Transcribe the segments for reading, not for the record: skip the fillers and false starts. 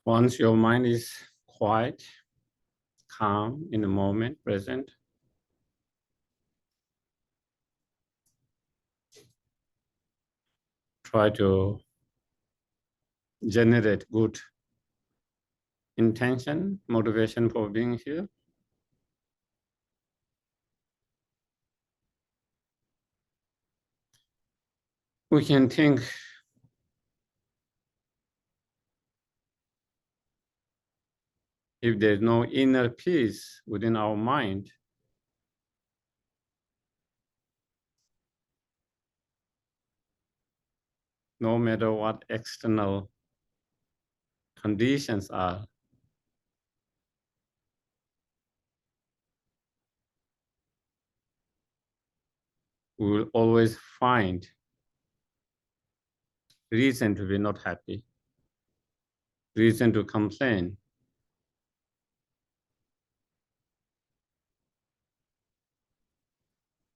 Once your mind is quiet, calm in the moment present, try to generate good intention, motivation for being here. We can think if there's no inner peace within our mind, no matter what external conditions are, we will always find reason to be not happy, reason to complain,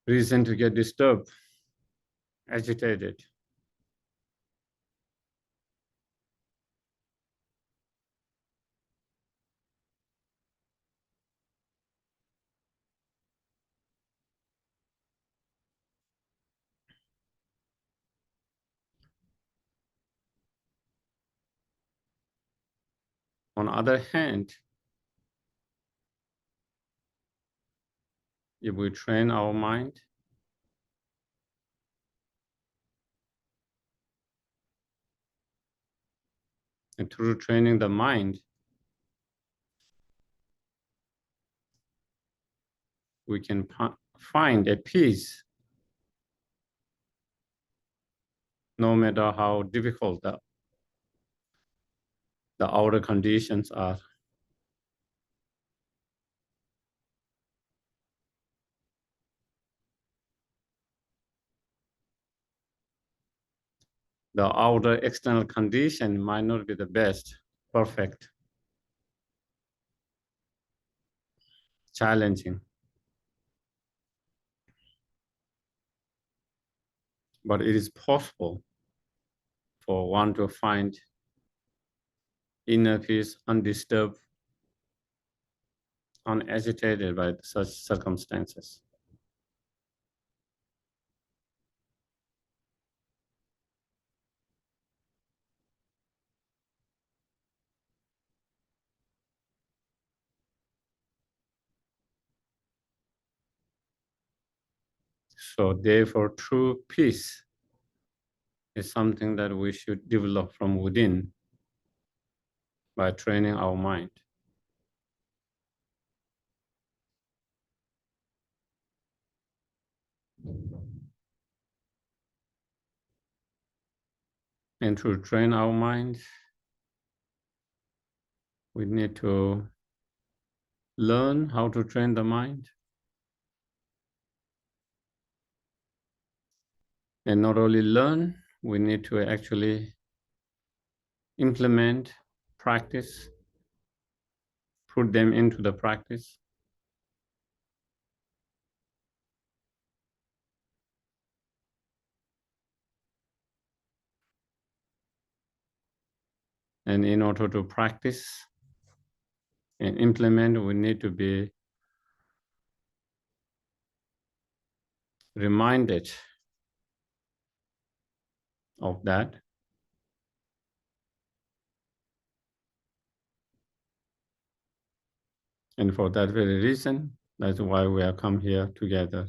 reason to get disturbed, agitated. On the other hand, if we train our mind, and through training the mind, we can find a peace, no matter how difficult the outer conditions are. The outer external condition might not be the best, perfect, challenging. But it is possible for one to find inner peace undisturbed, unagitated by such circumstances. So therefore, true peace is something that we should develop from within by training our mind. And to train our mind, we need to learn how to train the mind. And not only learn, we need to actually implement, practice, put them into the practice. And in order to practice and implement, we need to be reminded of that. And for that very reason, that's why we have come here together.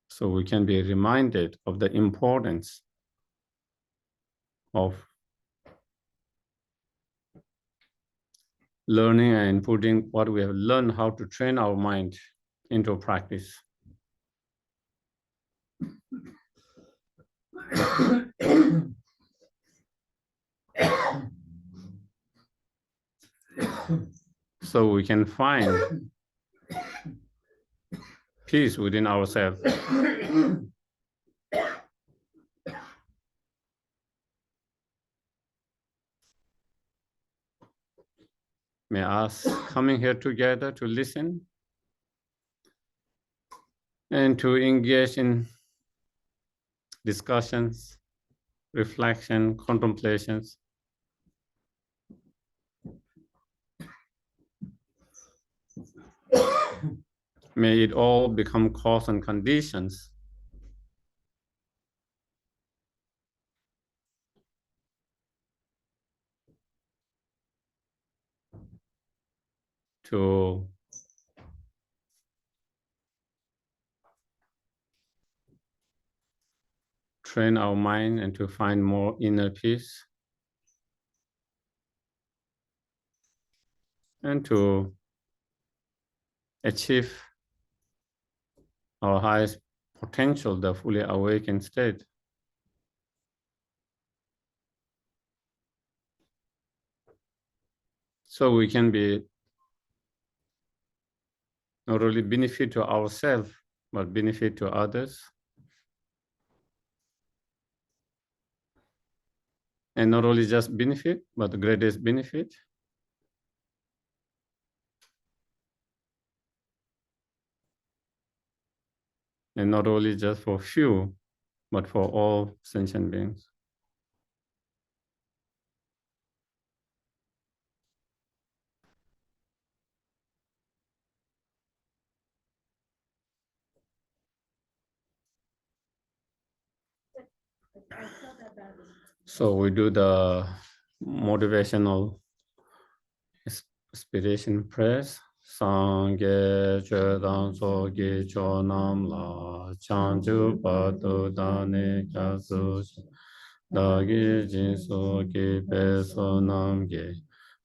So we can be reminded of the importance of learning and putting what we have learned, how to train our mind into practice. So we can find peace within ourselves. May us coming here together to listen and to engage in discussions, reflection, contemplations. May it all become cause and conditions to train our mind and to find more inner peace and to achieve our highest potential, the fully awakened state. So we can be not only benefit to ourselves, but benefit to others. And not only just benefit, but the greatest benefit. And not only just for few, but for all sentient beings. So we do the motivational inspiration prayers. Sangye chedan sogi chonam la chanju patu dane kyasu dagi jinsu ki peso namge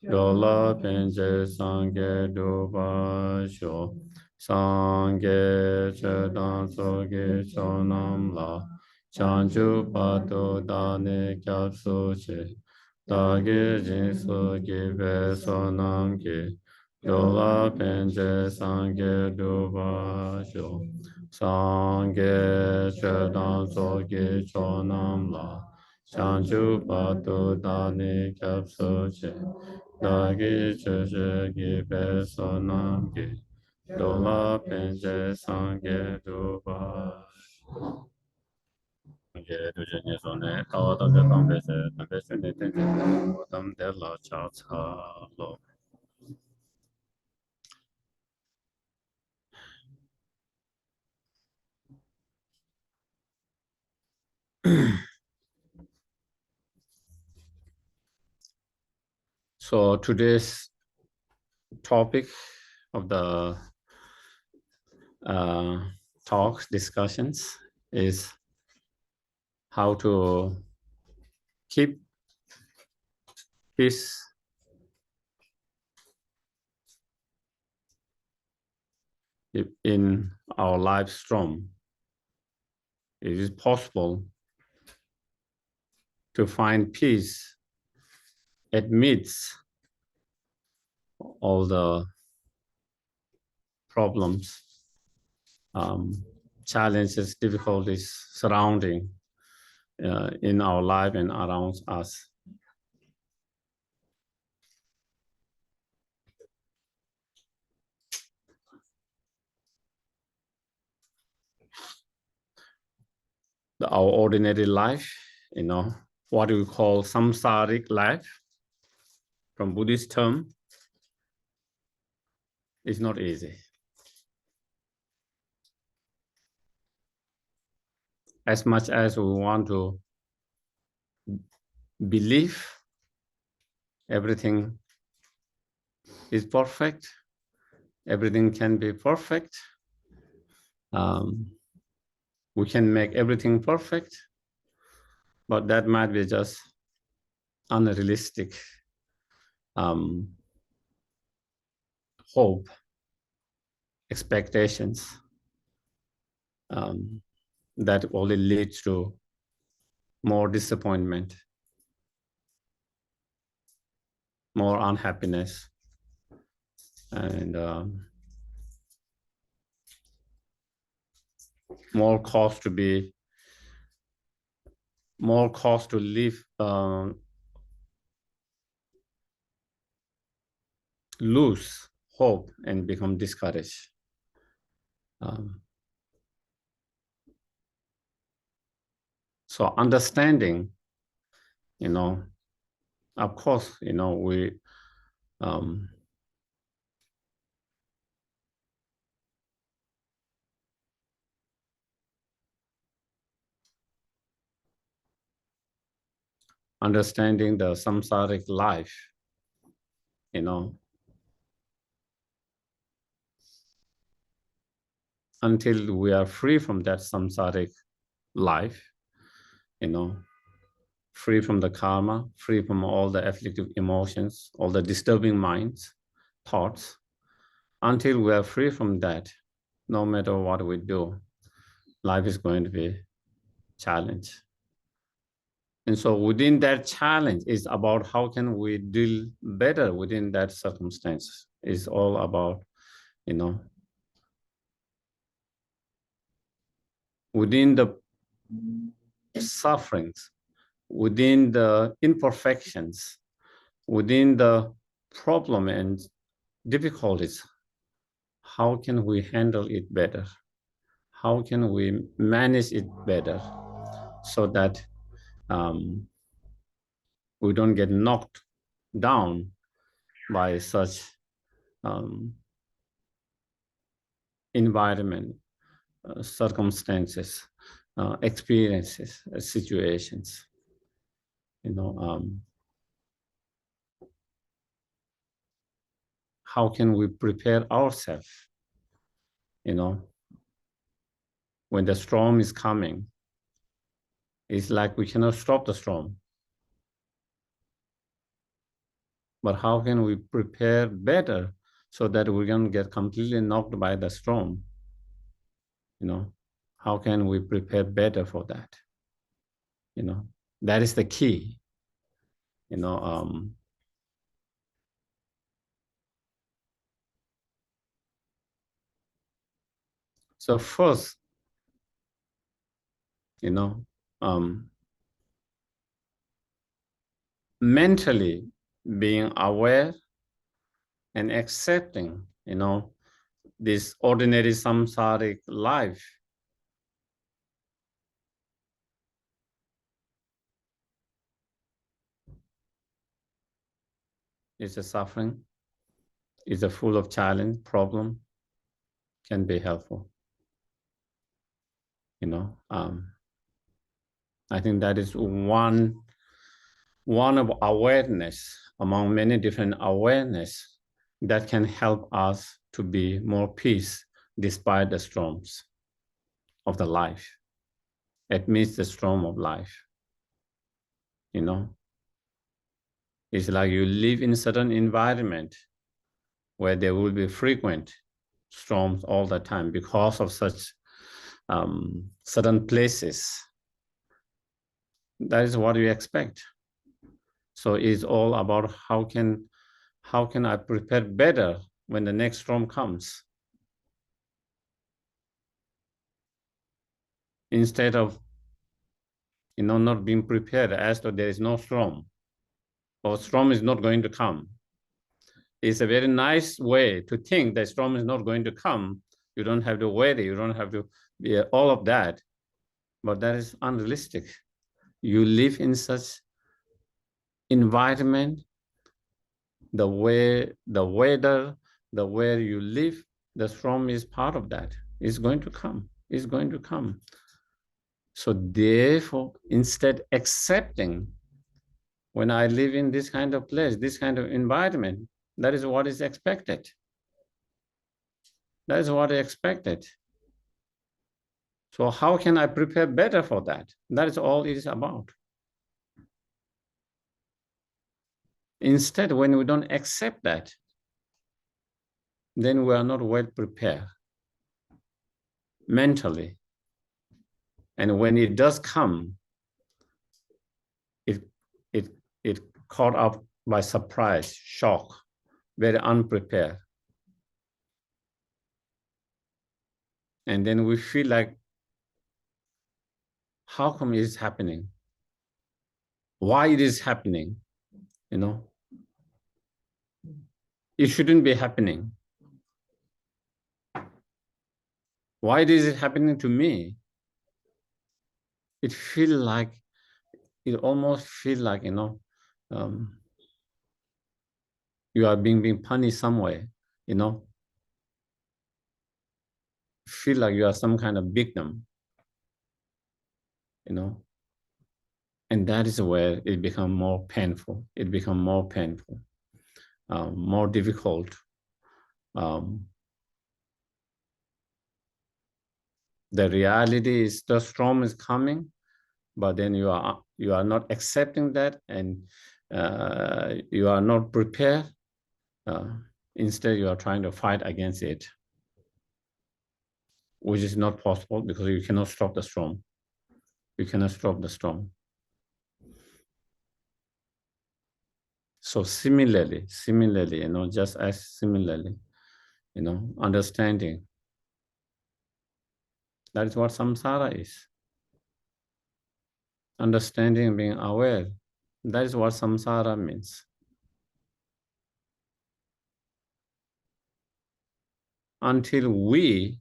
yola penje sangye duba sho sangye chedan sogi chonam la chanju patu dane kyasu dagi jinsu ki peso namge yola penje sangye duba sho sangye chedan sogi chonam la chanchu patu dani kyapso che dagi cheche ki peso namge yola penje sangye duba ge duje ni sone tawa da tambe se ne tenje tam de la cha cha lo. So today's topic of the talks, discussions is how to keep peace in our life storm. It is possible to find peace amidst all the problems, challenges, difficulties surrounding in our life and around us. Our ordinary life, what we call samsaric life, from Buddhist term, is not easy. As much as we want to believe everything is perfect, everything can be perfect, we can make everything perfect, but that might be just unrealistic hope, expectations that only leads to more disappointment, more unhappiness, and more cause to live, lose hope and become discouraged. So understanding, of course, we understanding the samsaric life, until we are free from that samsaric life, free from the karma, free from all the afflictive emotions, all the disturbing minds, thoughts, until we are free from that, no matter what we do, life is going to be a challenge. And so within that challenge is about how can we deal better within that circumstance. It's all about, within the sufferings, within the imperfections, within the problem and difficulties, how can we handle it better? How can we manage it better so that we don't get knocked down by such environment, circumstances, experiences, situations. How can we prepare ourselves? When the storm is coming, it's like we cannot stop the storm. But how can we prepare better so that we don't get completely knocked by the storm? How can we prepare better for that? That is the key. So first, mentally being aware and accepting, this ordinary samsaric life. Is a suffering, is a full of challenge, problem, can be helpful. I think that is one of awareness among many different awareness that can help us to be more peace despite the storms of the life, amidst the storm of life. It's like you live in a certain environment where there will be frequent storms all the time because of such certain places. That is what you expect. So it's all about how can I prepare better when the next storm comes? Instead of not being prepared as though there is no storm or storm is not going to come. It's a very nice way to think that storm is not going to come. You don't have to worry, you don't have to be all of that. But that is unrealistic. You live in such environment, the weather, the way you live, the storm is part of that. It's going to come. It's going to come. So therefore, instead accepting, when I live in this kind of place, this kind of environment, that is what is expected. That is what I expected. So how can I prepare better for that? That is all it is about. Instead, when we don't accept that, then we are not well prepared mentally. And when it does come, it caught up by surprise, shock, very unprepared. And then we feel like, how come it is happening? Why it is happening? It shouldn't be happening. Why is it happening to me? it feel like, it almost feel like, you are being punished somewhere, feel like you are some kind of victim, and that is where it become more painful. It become more painful, more difficult. The reality is the storm is coming, but then you are not accepting that, and you are not prepared. Instead, you are trying to fight against it, which is not possible because you cannot stop the storm. You cannot stop the storm. So similarly, just as similarly, understanding. That is what samsara is. Understanding, being aware. That is what samsara means. Until we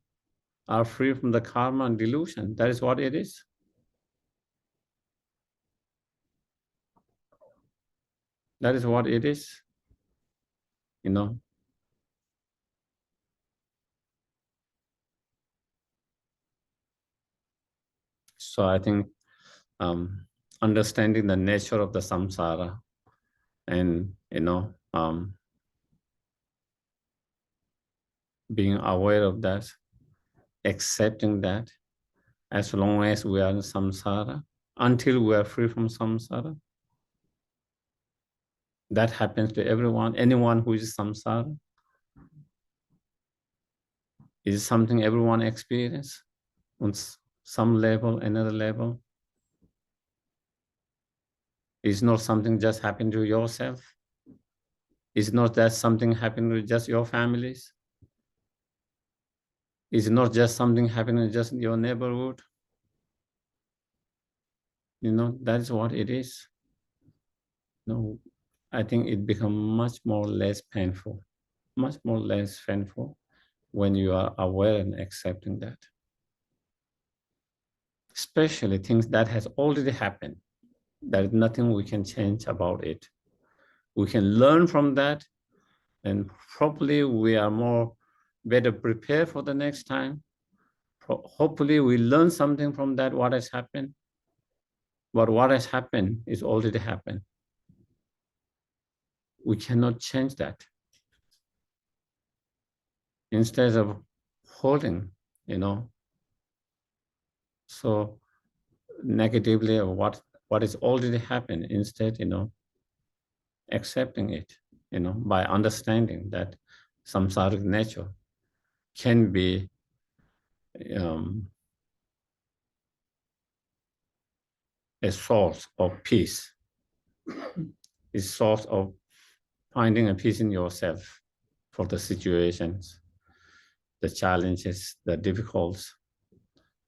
are free from the karma and delusion, that is what it is. That is what it is. So I think understanding the nature of the samsara and, being aware of that, accepting that, as long as we are in samsara, until we are free from samsara. That happens to everyone, anyone who is samsara. Is something everyone experiences on some level, another level. It's not something just happened to yourself. It's not that something happened to just your families. It's not just something happening just in your neighborhood. That is what it is. I think it becomes much more less painful when you are aware and accepting that. Especially things that has already happened. There is nothing we can change about it. We can learn from that, and probably we are more better prepared for the next time. Hopefully we learn something from that, what has happened. But what has happened is already happened. We cannot change that. Instead of holding, so negatively of what is already happened, instead, accepting it, by understanding that samsaric nature can be a source of peace, a source of finding a peace in yourself for the situations, the challenges, the difficulties,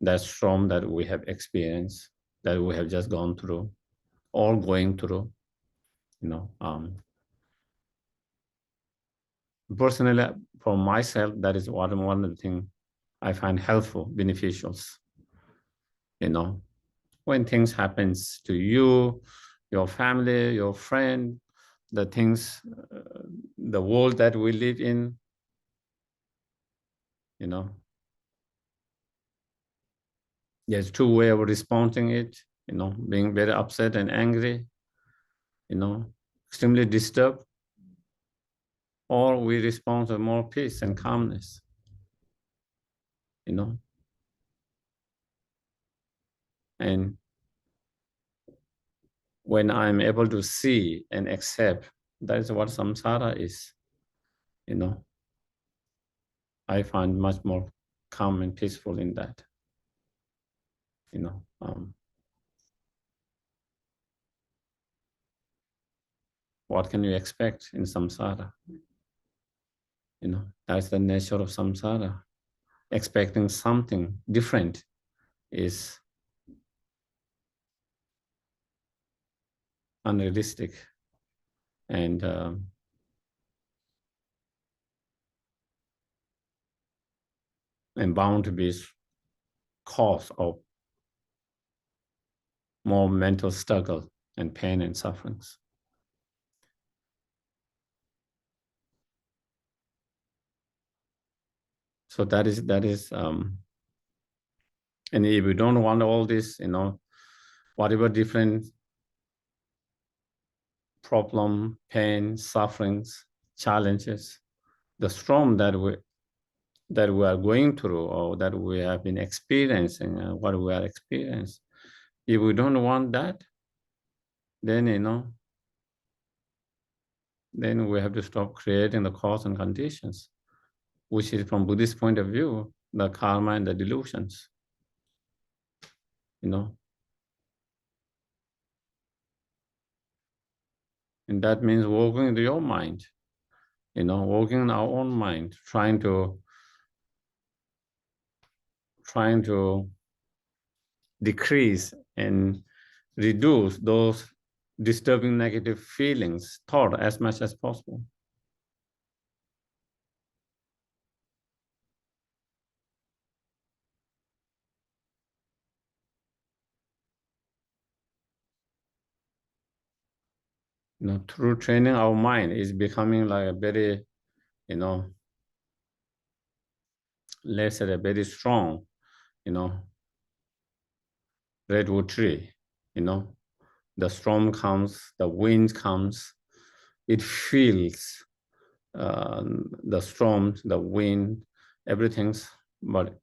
that storm that we have experienced, that we have just gone through, all going through. Personally, for myself, that is one of the things I find helpful, beneficial. When things happens to you, your family, your friend, the things, the world that we live in, there's two ways of responding it, being very upset and angry, extremely disturbed, or we respond with more peace and calmness, And when I'm able to see and accept, that is what samsara is, I find much more calm and peaceful in that, what can you expect in samsara? That's the nature of samsara. Expecting something different is unrealistic and bound to be cause of more mental struggle and pain and sufferings. So that is, and if we don't want all this, whatever different problem, pain, sufferings, challenges, the storm that we are going through or that we have been experiencing, what we are experiencing. If we don't want that, then then we have to stop creating the cause and conditions, which is from Buddhist point of view, the karma and the delusions. And that means working with your mind, working in our own mind, trying to decrease and reduce those disturbing negative feelings, thought as much as possible. Through training our mind is becoming like a very, let's say a very strong, redwood tree, the storm comes, the wind comes, it feels the storm, the wind, everything's, but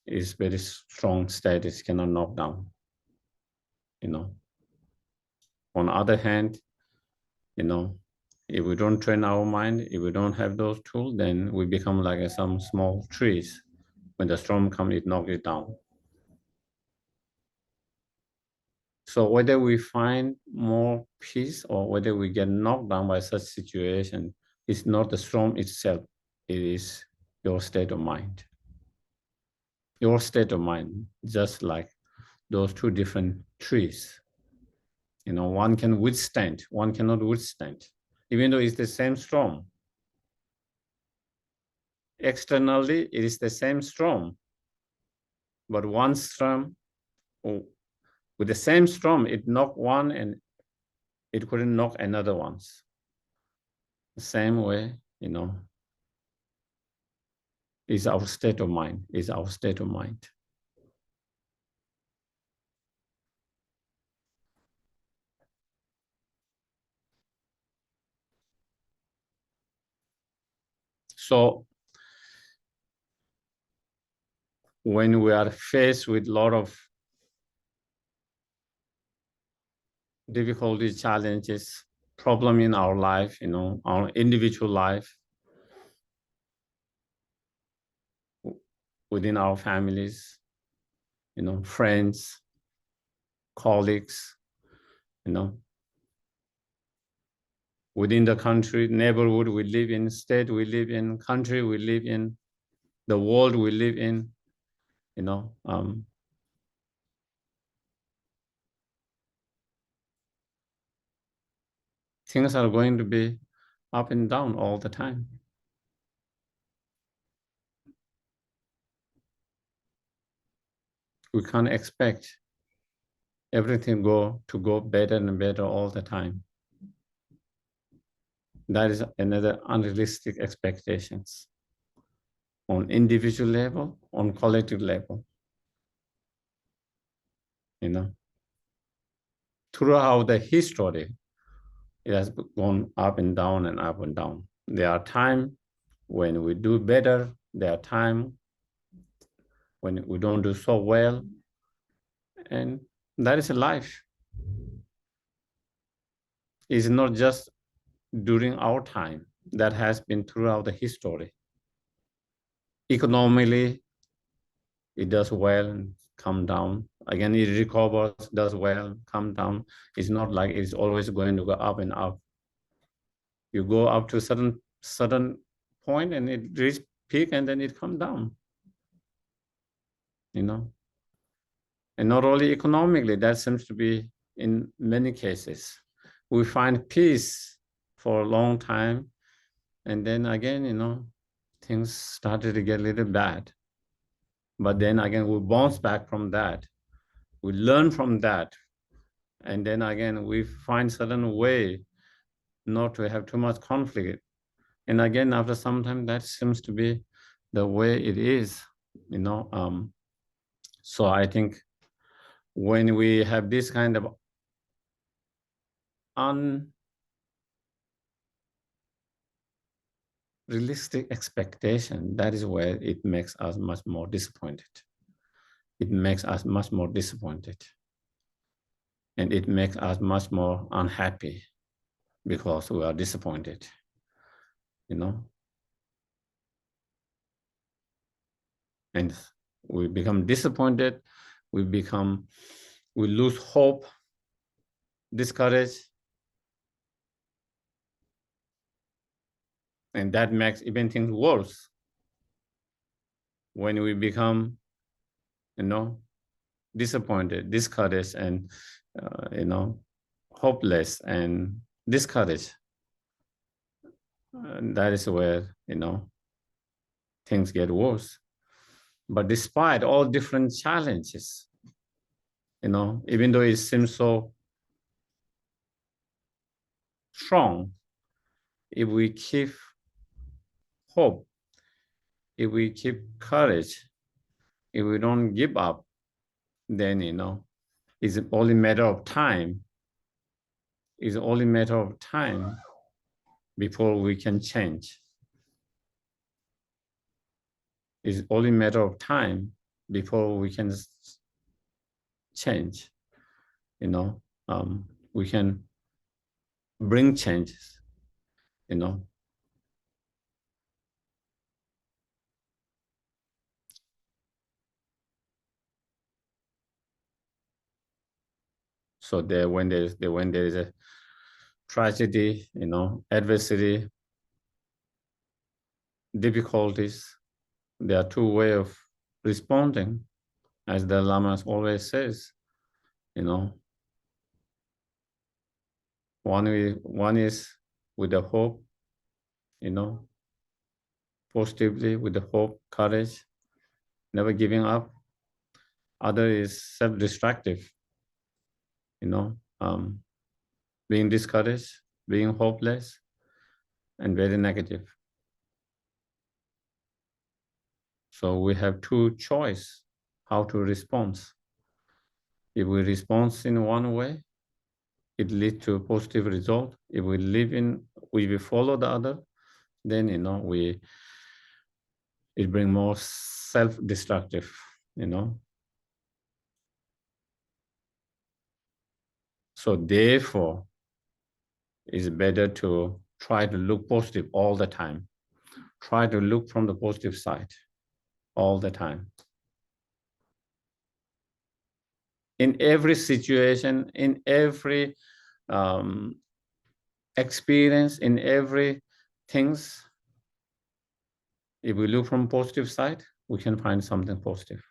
it's very strong state, it cannot knock down, On the other hand, if we don't train our mind, if we don't have those tools, then we become like some small trees. When the storm comes, it knocks it down. So whether we find more peace or whether we get knocked down by such situation, it's not the storm itself, it is your state of mind. Your state of mind, just like those two different trees. One can withstand, one cannot withstand, even though it's the same storm. Externally, it is the same storm, but one storm, with the same storm, it knocked one and it couldn't knock another ones. The same way, is our state of mind, is our state of mind. So when we are faced with a lot of difficulties, challenges, problem in our life, our individual life, within our families, friends, colleagues, within the country, neighborhood we live in, state we live in, country we live in, the world we live in, things are going to be up and down all the time. We can't expect everything to go better and better all the time. That is another unrealistic expectations on individual level, on collective level. Throughout the history, it has gone up and down and up and down. There are times when we do better. There are times when we don't do so well. And that is life. It's not just during our time. That has been throughout the history. Economically, it does well and come down. Again, it recovers, does well, come down. It's not like it's always going to go up and up. You go up to a certain point and it reaches peak and then it comes down. And not only economically, that seems to be in many cases. We find peace for a long time, and then again, things started to get a little bad. But then again, we bounce back from that. We learn from that. And then again, we find certain way not to have too much conflict. And again, after some time, that seems to be the way it is, you know. So I think when we have this kind of unrealistic expectation, that is where it makes us much more disappointed. It makes us much more disappointed. And it makes us much more unhappy because we are disappointed, you know. And we become disappointed, we lose hope, discouraged, and that makes even things worse. When we become, you know, disappointed, discouraged, and you know, hopeless and discouraged, that is where, you know, things get worse. But despite all different challenges, you know, even though it seems so strong, if we keep hope, if we keep courage, if we don't give up, then, you know, it's only a matter of time. It's only a matter of time before we can change. It's only a matter of time before we can change, you know. We can bring changes, you know. So when there is a tragedy, you know, adversity, difficulties, there are two ways of responding, as the Lamas always says, you know. One is with the hope, you know, positively with the hope, courage, never giving up. Other is self-destructive, you know, being discouraged, being hopeless, and very negative. So we have two choices how to respond. If we respond in one way, it leads to a positive result. If we follow the other, then, you know, it brings more self-destructive, you know. So therefore, it's better to try to look positive all the time. Try to look from the positive side all the time. In every situation, in every experience, in every things, if we look from positive side, we can find something positive.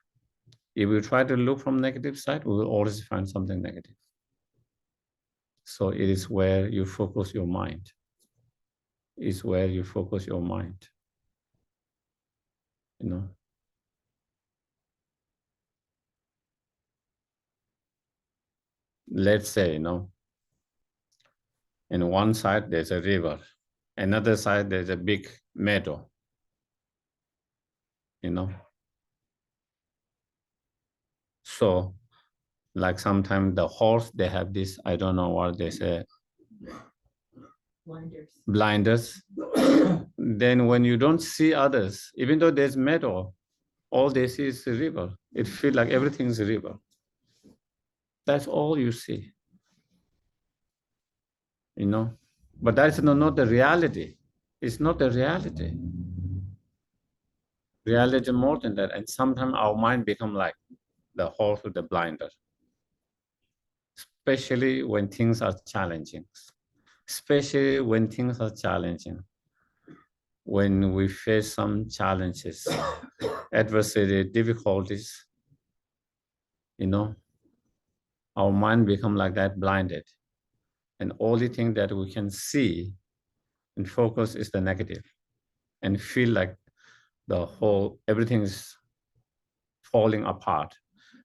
If we try to look from negative side, we will always find something negative. So it is where you focus your mind. It's where you focus your mind, you know. Let's say, you know, in one side there's a river, another side there's a big meadow, you know. So like sometimes the horse, they have this, I don't know what they say, blinders. Then when you don't see others, even though there's meadow, all they see is the river. It feels like everything's a river. That's all you see, you know. But that's not the reality. It's not the reality. Reality more than that. And sometimes our mind become like the horse with the blinder, especially when things are challenging. Especially when things are challenging. When we face some challenges, adversity, difficulties, you know, our mind become like that, blinded. And only thing that we can see and focus is the negative, and feel like everything is falling apart.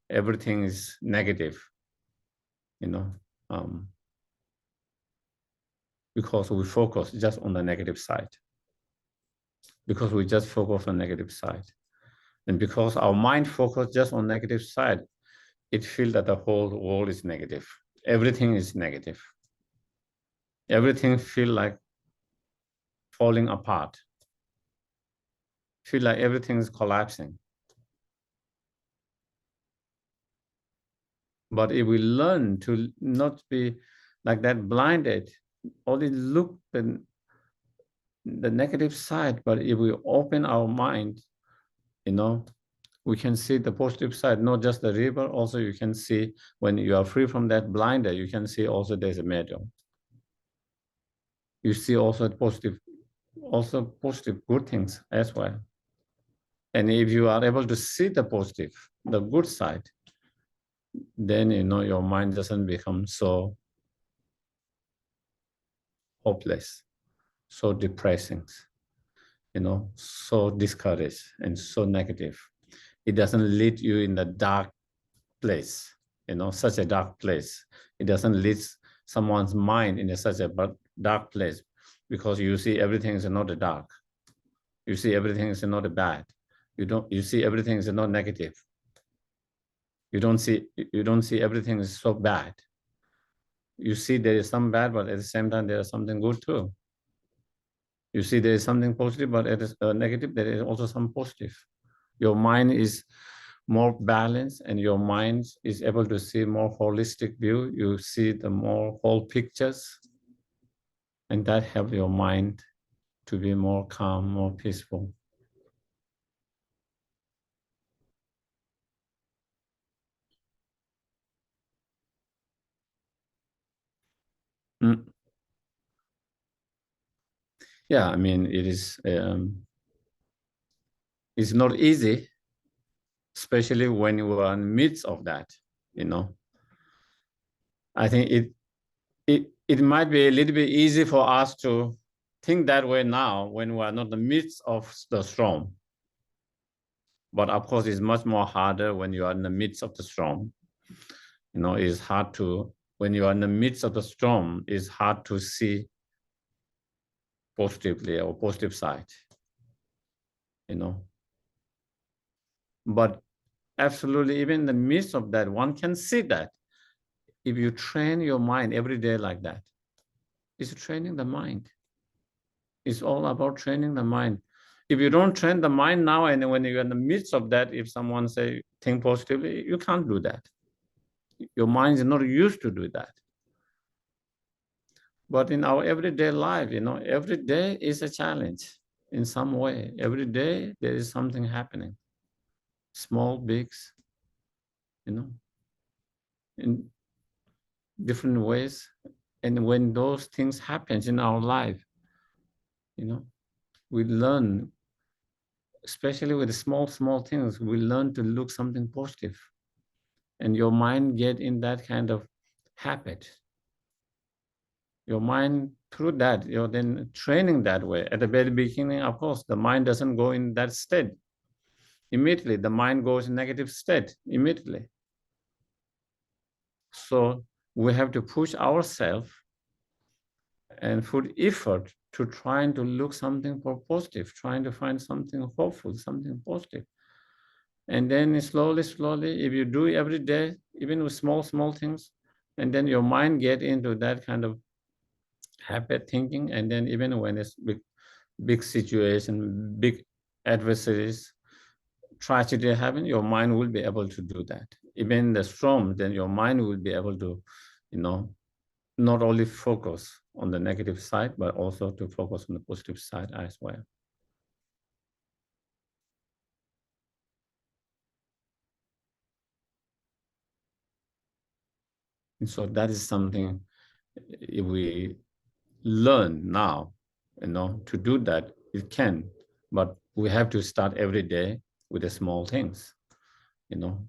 Everything is negative, you know. because we focus just on the negative side. Because we just focus on negative side. And because our mind focuses just on negative side, it feels that the whole world is negative. Everything is negative. Everything feels like falling apart. Feel like everything is collapsing. But if we learn to not be like that blinded, only look the negative side, but if we open our mind, we can see the positive side, not just the river. Also, you can see when you are free from that blinder, you can see also there's a middle. You see also positive good things as well. And if you are able to see the positive, the good side, then your mind doesn't become so hopeless, so depressing, so discouraged and so negative. It doesn't lead you in the dark place, such a dark place. It doesn't lead someone's mind in such a dark place, because you see everything is not dark. You see everything is not bad. You see everything is not negative. You don't see everything is so bad. You see there is some bad, but at the same time there is something good too. You see there is something positive, but it is negative, there is also some positive. Your mind is more balanced, and your mind is able to see more holistic view. You see the more whole pictures, and that helps your mind to be more calm, more peaceful. Yeah, I mean, it is. It's not easy, especially when you are in the midst of that. I think it might be a little bit easy for us to think that way now when we are not in the midst of the storm. But of course, it's much more harder when you are in the midst of the storm. It's hard to, when you are in the midst of the storm, it's hard to see positively or positive side, But absolutely, even in the midst of that, one can see that. If you train your mind every day like that, it's training the mind. It's all about training the mind. If you don't train the mind now, and when you're in the midst of that, if someone say, think positively, you can't do that. Your mind is not used to do that. But in our everyday life, every day is a challenge in some way. Every day there is something happening, small, bigs, in different ways. And when those things happen in our life, we learn, especially with the small things, we learn to look something positive. And your mind get in that kind of habit. Your mind, through that, you're then training that way. At the very beginning, of course, the mind doesn't go in that state. Immediately, the mind goes in negative state, immediately. So we have to push ourselves and put effort to trying to look something for positive, trying to find something hopeful, something positive. And then slowly, if you do every day, even with small things, and then your mind get into that kind of habit thinking, and then even when it's big situation, big adversaries, tragedy happen, your mind will be able to do that. Even the storm, then your mind will be able to, not only focus on the negative side, but also to focus on the positive side as well. And so that is something, if we learn now, to do that, it can, but we have to start every day with the small things,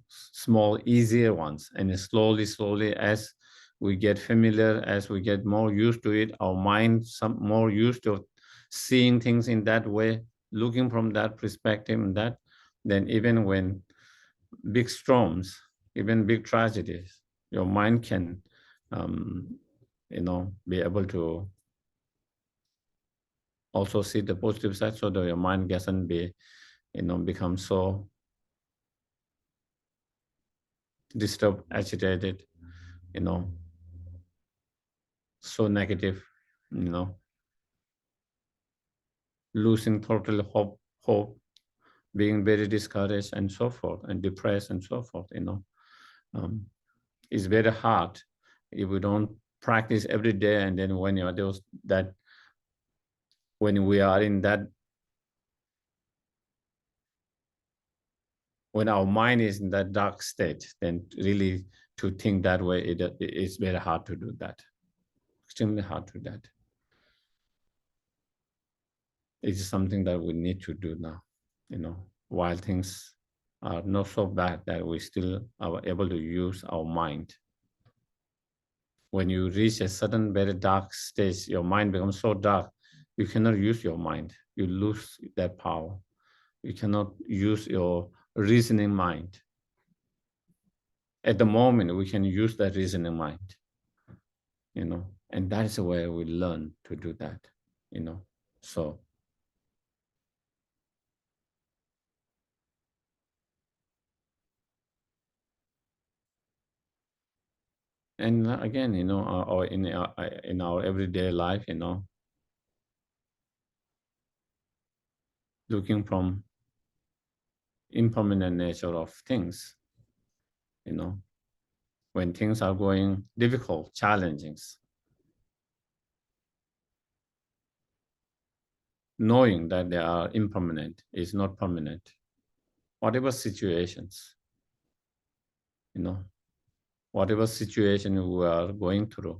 small, easier ones. And slowly, as we get familiar, as we get more used to it, our mind more used to seeing things in that way, looking from that perspective, and that, then even when big storms, even big tragedies, your mind can be able to also see the positive side, so that your mind doesn't become so disturbed, agitated, so negative, losing total hope, being very discouraged and so forth, and depressed and so forth, it's very hard if we don't practice every day. And then when we are in that, when our mind is in that dark state, then really to think that way, it's very hard to do that. Extremely hard to do that. It's something that we need to do now, while things are not so bad, that we still are able to use our mind. When you reach a certain very dark stage, your mind becomes so dark, you cannot use your mind. You lose that power. You cannot use your reasoning mind. At the moment, we can use that reasoning mind, and that is where we learn to do that, so. And again, or in our everyday life, looking from impermanent nature of things, when things are going difficult, challenging, knowing that they are impermanent, is not permanent. Whatever situations, whatever situation we are going through,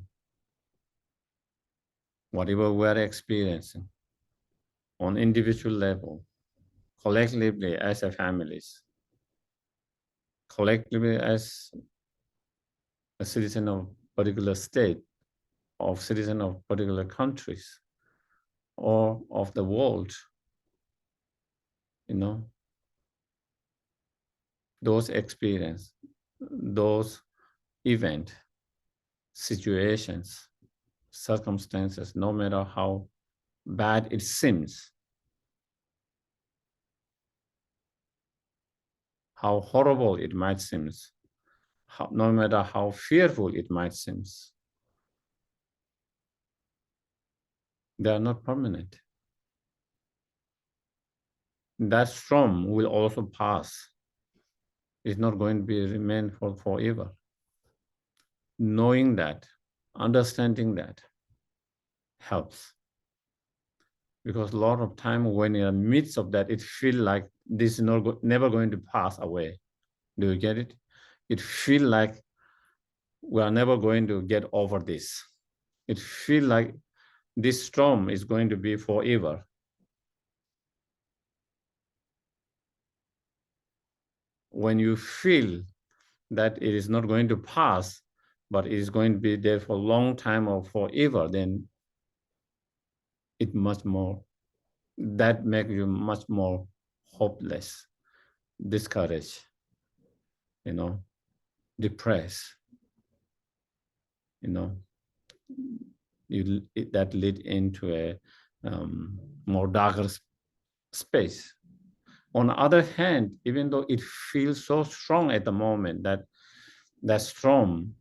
whatever we are experiencing, on individual level, collectively as a families, collectively as a citizen of particular state, of citizen of particular countries, or of the world, those experience, those event, situations, circumstances, no matter how bad it seems, how horrible it might seem, no matter how fearful it might seem, they are not permanent. That storm will also pass. It's not going to be remain for forever. Knowing that, understanding that helps. Because a lot of time when you're in the midst of that, it feels like this is never going to pass away. Do you get it? It feels like we are never going to get over this. It feels like this storm is going to be forever. When you feel that it is not going to pass, but it is going to be there for a long time or forever, then it much more, that makes you much more hopeless, discouraged, depressed, that lead into a more darker space. On the other hand, even though it feels so strong at the moment, that storm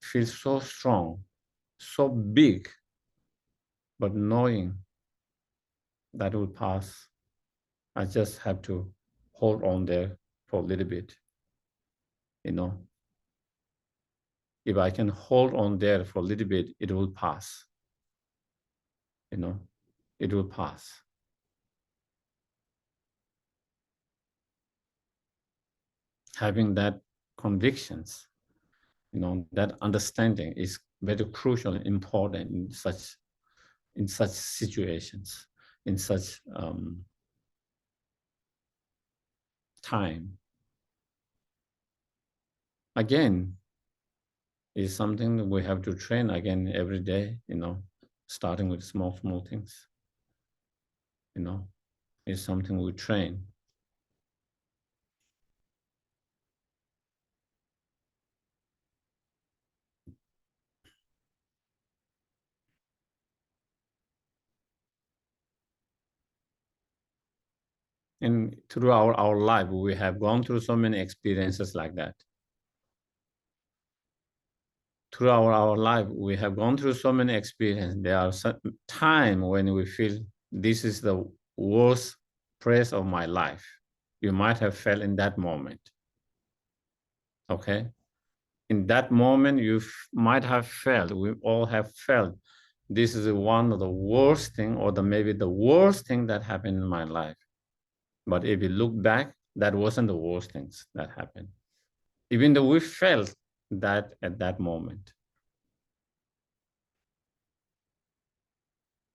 feels so strong, so big, but knowing that will pass, I just have to hold on there for a little bit, If I can hold on there for a little bit, it will pass, it will pass. Having that convictions, that understanding is very crucial and important in such situations, in such time. Again, is something that we have to train again every day, starting with small things, is something we train. And throughout our life, we have gone through so many experiences like that. Throughout our life, we have gone through so many experiences. There are some times when we feel this is the worst phase of my life. You might have felt in that moment. Okay? In that moment, you might have felt, we all have felt, this is one of the worst thing, or maybe the worst thing that happened in my life. But if you look back, that wasn't the worst things that happened. Even though we felt that at that moment.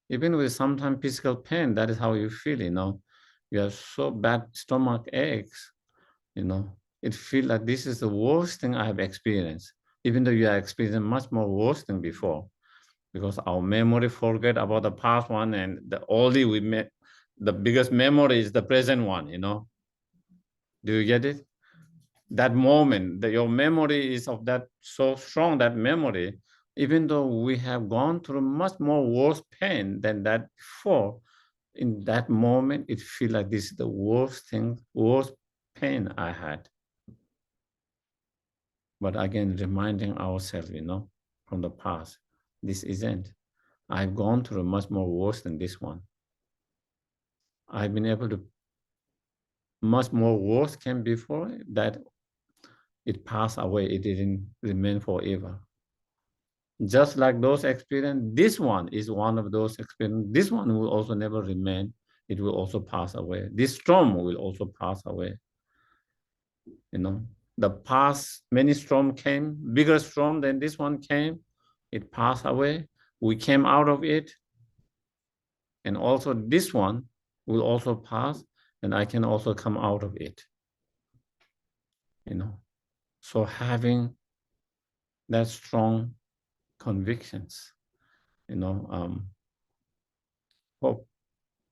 Even with sometimes physical pain, that is how you feel, You have so bad stomach aches, It feels like this is the worst thing I have experienced, even though you have experienced much more worse than before. Because our memory forget about the past one, and the biggest memory is the present one, Do you get it? That moment, your memory is of that so strong, that memory, even though we have gone through much more worse pain than that before, in that moment, it feels like this is the worst thing, worst pain I had. But again, reminding ourselves, from the past, this isn't. I've gone through much more worse than this one. I've been able to, much more worse came before that it passed away. It didn't remain forever. Just like those experiences, this one is one of those experiences. This one will also never remain. It will also pass away. This storm will also pass away. The past, many storms came, bigger storm than this one came. It passed away. We came out of it. And also this one will also pass, and I can also come out of it. So having that strong convictions, hope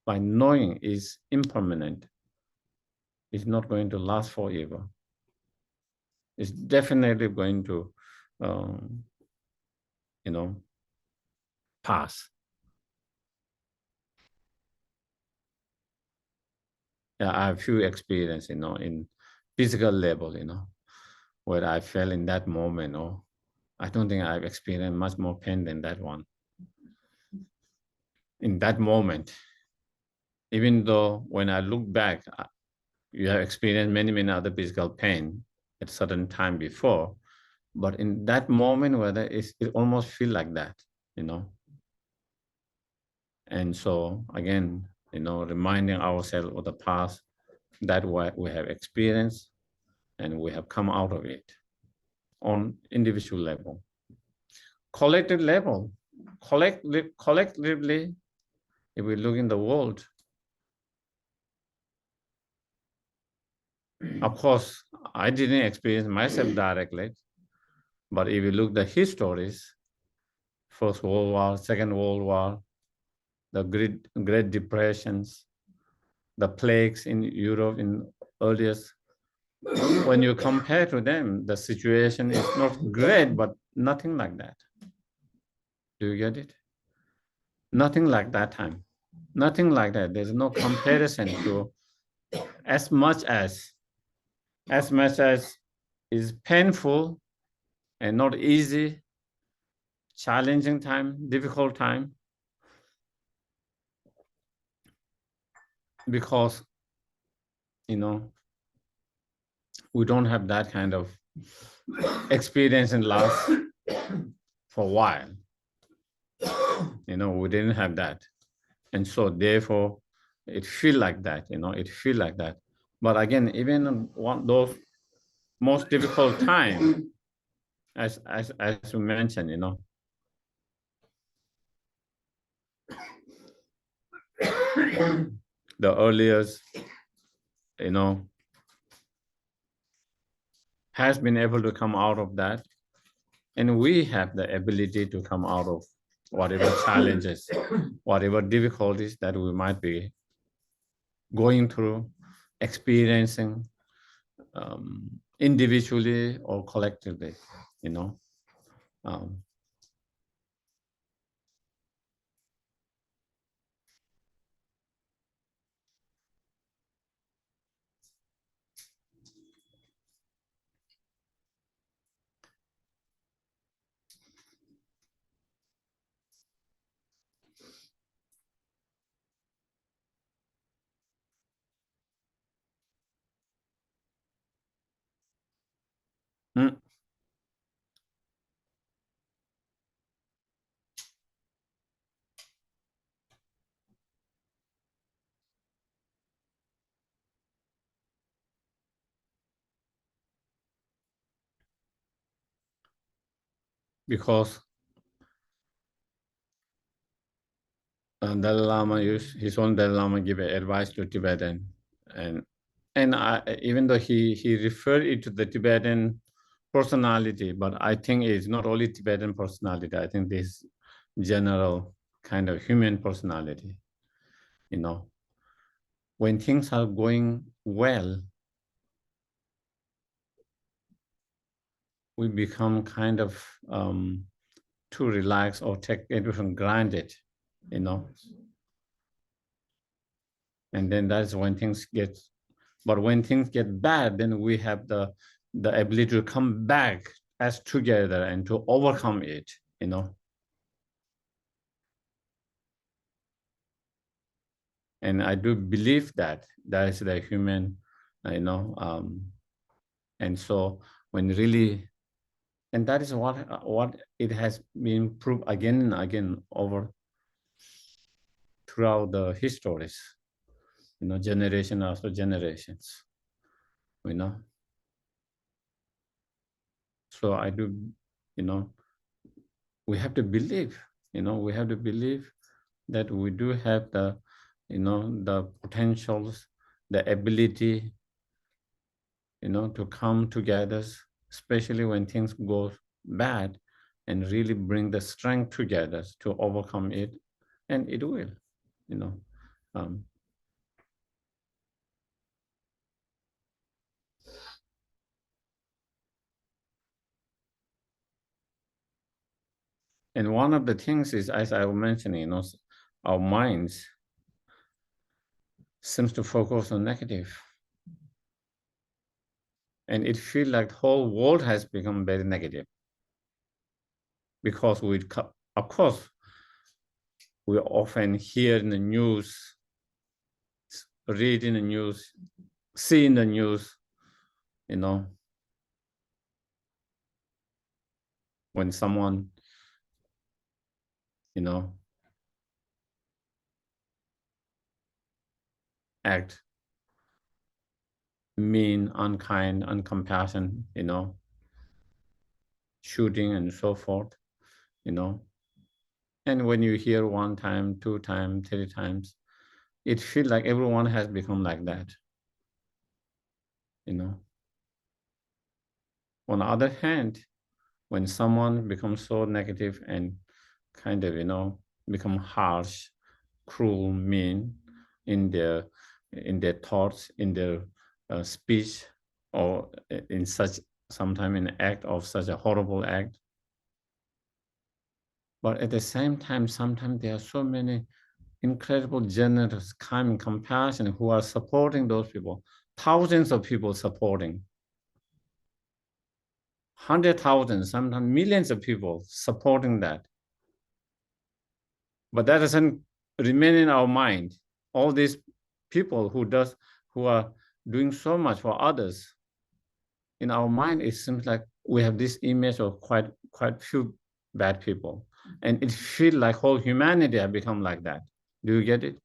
by knowing is impermanent, it's not going to last forever. It's definitely going to, pass. Yeah, I have few experience, in physical level, where I felt in that moment, I don't think I've experienced much more pain than that one. In that moment, even though when I look back, you have experienced many, many other physical pain at a certain time before, but in that moment, it almost feel like that, And so again, reminding ourselves of the past, that what we have experienced, and we have come out of it on individual level. Collective level, collectively, if we look in the world, of course, I didn't experience myself directly, but if you look the histories, First World War, Second World War, the Great Depressions, the plagues in Europe in earliest, when you compare to them, the situation is not great, but nothing like that. Do you get it? Nothing like that time. Nothing like that. There's no comparison to as much as is painful and not easy, challenging time, difficult time, because, we don't have that kind of experience in last for a while. We didn't have that. And so therefore, it feel like that, it feel like that. But again, even those most difficult time, as we mentioned, the earliest, has been able to come out of that. And we have the ability to come out of whatever challenges, whatever difficulties that we might be going through, experiencing, individually or collectively, Mm. Because Dalai Lama his own Dalai Lama give advice to Tibetan, and even though he referred it to the Tibetan personality, but I think it's not only Tibetan personality. I think this general kind of human personality. You know, when things are going well, we become kind of too relaxed or take everything granted. You know, and then that's when things get. But when things get bad, then we have the ability to come back as together and to overcome it. You know, and I do believe that that is the human. You know, and so when really, and that is what it has been proved again and again over throughout the histories. You know, generation after generations. You know, so I do. You know, we have to believe. You know, we have to believe that we do have the, you know, the potentials, the ability, you know, to come together, especially when things go bad, and really bring the strength together to overcome it, and it will, you know. Um, and one of the things is, as I was mentioning, you know, our minds seems to focus on negative, and it feels like the whole world has become very negative because of course, we often hear in the news, read in the news, see in the news, you know, when someone, you know, act mean, unkind, uncompassionate, you know, shooting and so forth, you know. And when you hear one time, two times, three times, it feels like everyone has become like that, you know. On the other hand, when someone becomes so negative and kind of, you know, become harsh, cruel, mean in their thoughts, in their speech, or in such sometime in act of such a horrible act. But at the same time, sometimes there are so many incredible, generous, kind, and compassion who are supporting those people. Thousands of people supporting, 100,000, sometimes millions of people supporting that. But that doesn't remain in our mind. All these people who are doing so much for others, in our mind, it seems like we have this image of quite few bad people. And it feels like whole humanity have become like that. Do you get it?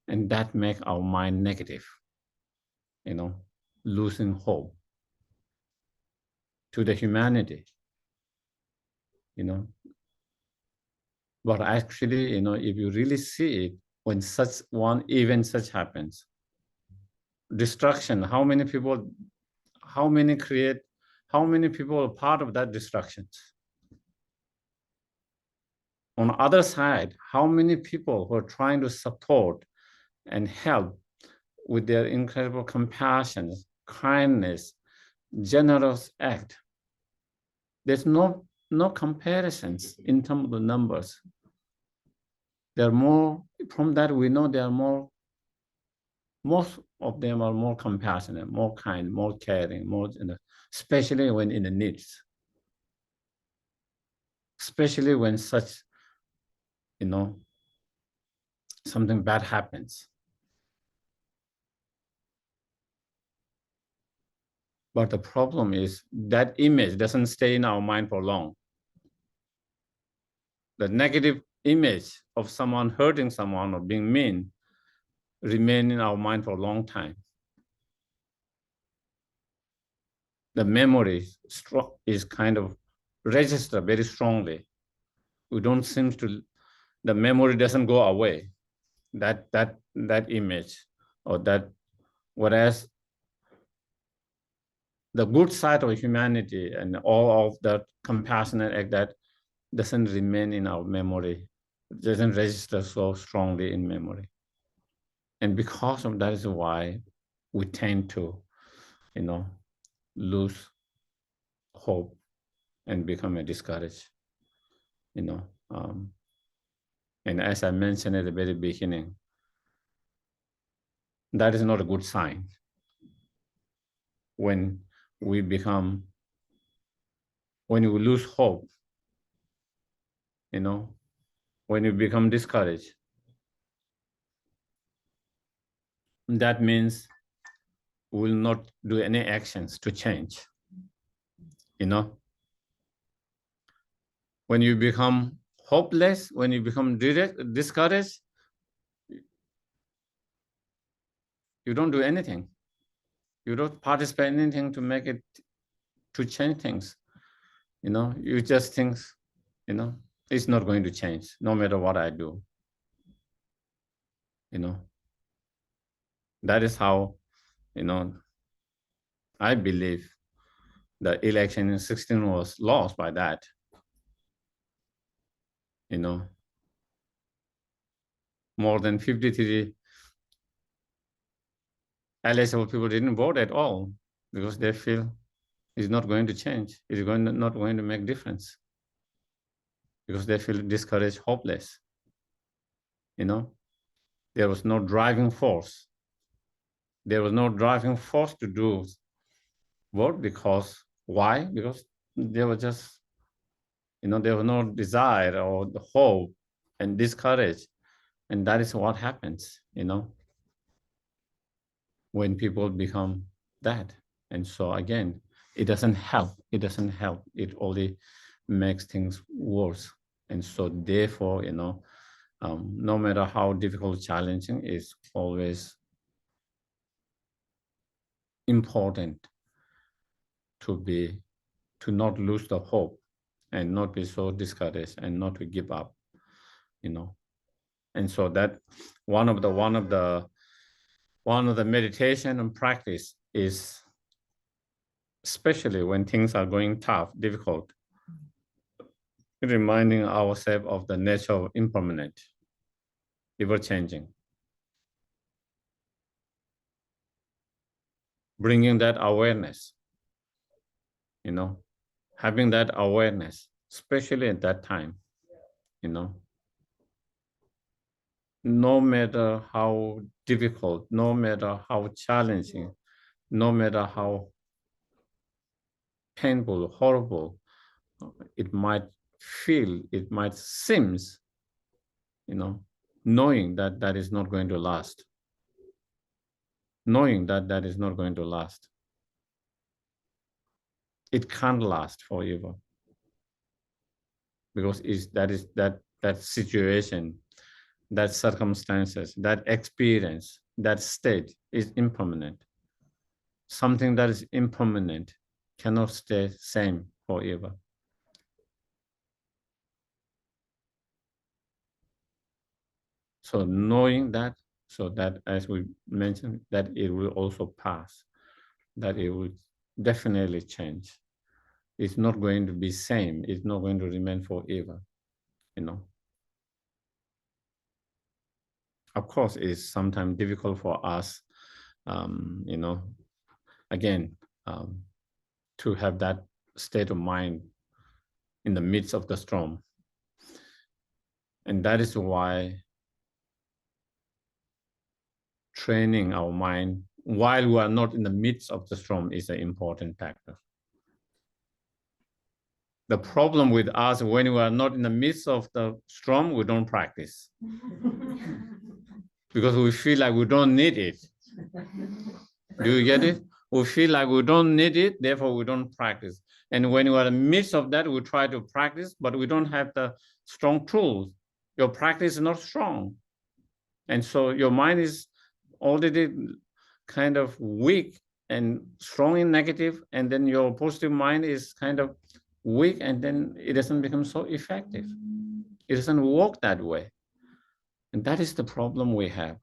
And that makes our mind negative, you know, losing hope to the humanity, you know. But actually, you know, if you really see it, when such one event such happens, destruction, how many create, how many people are part of that destruction? On the other side, how many people who are trying to support and help with their incredible compassion, kindness, generous act? There's no comparisons in terms of the numbers. There are more, from that we know there are more, most of them are more compassionate, more kind, more caring, more, you know, especially when in the needs, especially when such, you know, something bad happens. But the problem is that image doesn't stay in our mind for long. The negative image of someone hurting someone or being mean remain in our mind for a long time. The memory is kind of registered very strongly. We don't seem to, the memory doesn't go away. That image or that, whereas the good side of humanity and all of that compassionate act that doesn't remain in our memory, doesn't register so strongly in memory. And because of that is why we tend to, lose hope and become discouraged, and as I mentioned at the very beginning, that is not a good sign. When we lose hope, when we become discouraged, that means we will not do any actions to change. When you become hopeless, when you become discouraged, you don't do anything. You don't participate in anything to make it, to change things. You just think, it's not going to change no matter what I do. That is how, I believe the election in 2016 was lost by that. More than 53 eligible people didn't vote at all because they feel it's not going to change. It's not going to make difference because they feel discouraged, hopeless. There was no driving force. There was no driving force to do vote because, why? Because there was just, there was no desire or the hope and discouraged. And that is what happens, when people become that. And so again, it doesn't help. It doesn't help. It only makes things worse. And so therefore, no matter how difficult, challenging, it's always important to not lose the hope and not be so discouraged and not to give up, And so that one of the meditation and practice is, especially when things are going tough, difficult, reminding ourselves of the nature of impermanent, ever-changing. Bringing that awareness, having that awareness, especially at that time, no matter how difficult, no matter how challenging, no matter how painful, horrible it might feel, it might seem, knowing that that is not going to last. Knowing that that is not going to last. It can't last forever. Because that situation, that circumstances, that experience, that state is impermanent. Something that is impermanent cannot stay same forever. So knowing that, so that as we mentioned, that it will also pass, that it will definitely change. It's not going to be same. It's not going to remain forever, Of course, it's sometimes difficult for us, again, to have that state of mind in the midst of the storm. And that is why training our mind while we are not in the midst of the storm is an important factor. The problem with us, when we are not in the midst of the storm, we don't practice. Because we feel like we don't need it. Do you get it? We feel like we don't need it, therefore we don't practice. And when you are in the midst of that, we try to practice, but we don't have the strong tools. Your practice is not strong. And so your mind is already kind of weak and strong in negative, and then your positive mind is kind of weak, and then it doesn't become so effective. It doesn't work that way. And that is the problem we have.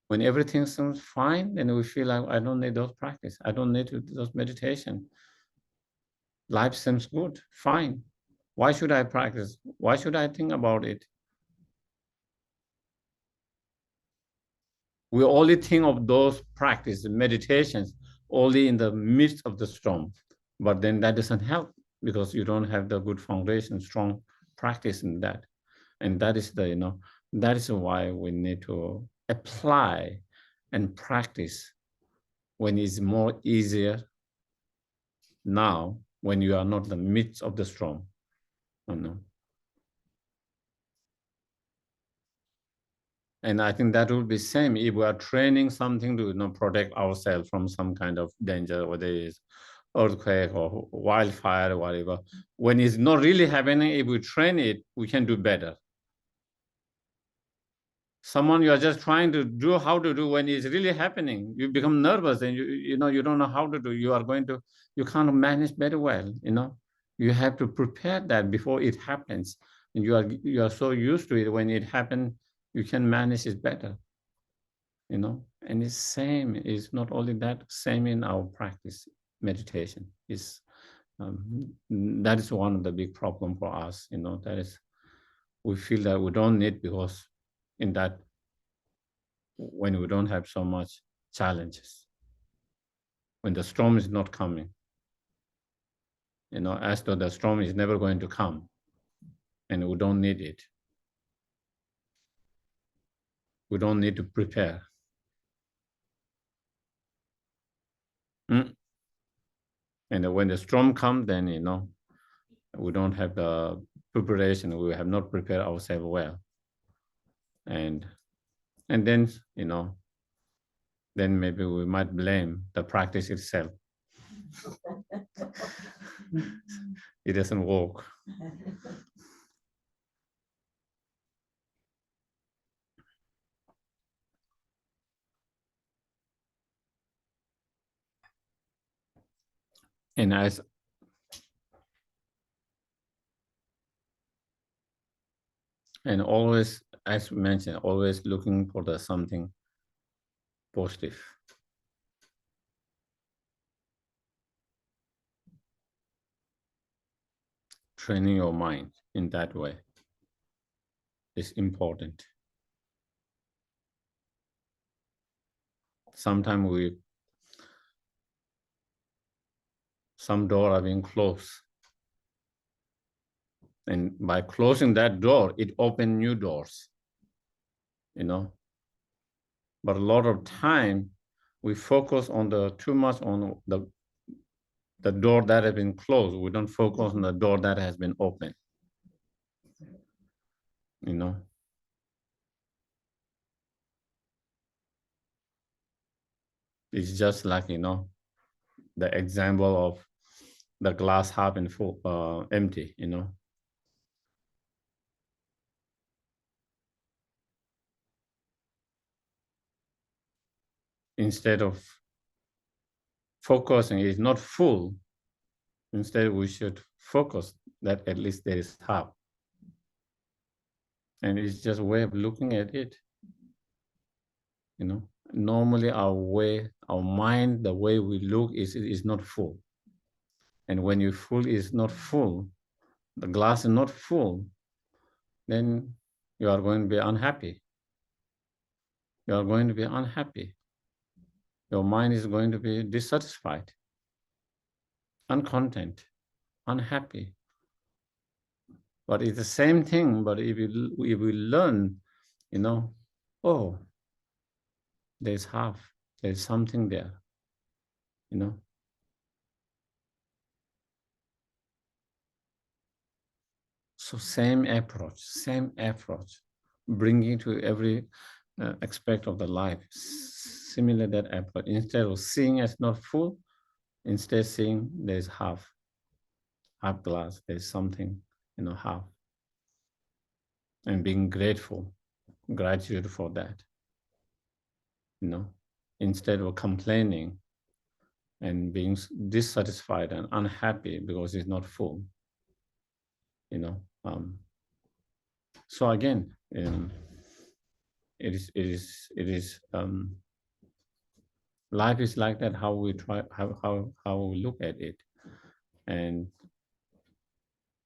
When everything seems fine, then we feel like I don't need those practice. I don't need those meditation. Life seems good, fine. Why should I practice? Why should I think about it? We only think of those practices, meditations, only in the midst of the storm. But then that doesn't help because you don't have the good foundation, strong practice in that. And that is the, that is why we need to apply and practice when it's more easier now, when you are not in the midst of the storm. And I think that will be same if we are training something to protect ourselves from some kind of danger, whether it's earthquake or wildfire or whatever. When it's not really happening, if we train it, we can do better. Someone you are just trying to do how to do when it's really happening, you become nervous and you don't know how to do. You can't manage very well. You have to prepare that before it happens, and you are so used to it. When it happens, you can manage it better. And it's same. It's not only that, same in our practice meditation. That is one of the big problem for us. That is, we feel that we don't need, because in that, when we don't have so much challenges, when the storm is not coming, as though the storm is never going to come, and we don't need it. We don't need to prepare. And when the storm comes, then, we don't have the preparation. We have not prepared ourselves well. And then, then maybe we might blame the practice itself. It doesn't work. And always, as mentioned, always looking for the something positive. Training your mind in that way is important. Sometimes some doors are being closed. And by closing that door, it opens new doors, But a lot of time, we focus on too much on the door that has been closed. We don't focus on the door that has been opened, It's just like, the example of the glass half and full, empty, Instead of focusing, it's not full. Instead, we should focus that at least there is half. And it's just a way of looking at it, Normally our mind, the way we look is not full. And when you full is not full, the glass is not full, then you are going to be unhappy. You are going to be unhappy. Your mind is going to be dissatisfied, uncontent, unhappy. But it's the same thing. But if we learn, oh, there's half, there's something there, So same approach, bringing to every aspect of the life. Similar that approach. Instead of seeing as not full, instead seeing there's half glass, there's something, half. And being grateful, gratitude for that, instead of complaining and being dissatisfied and unhappy because it's not full, So again, it is life is like that. How we try, how we look at it, and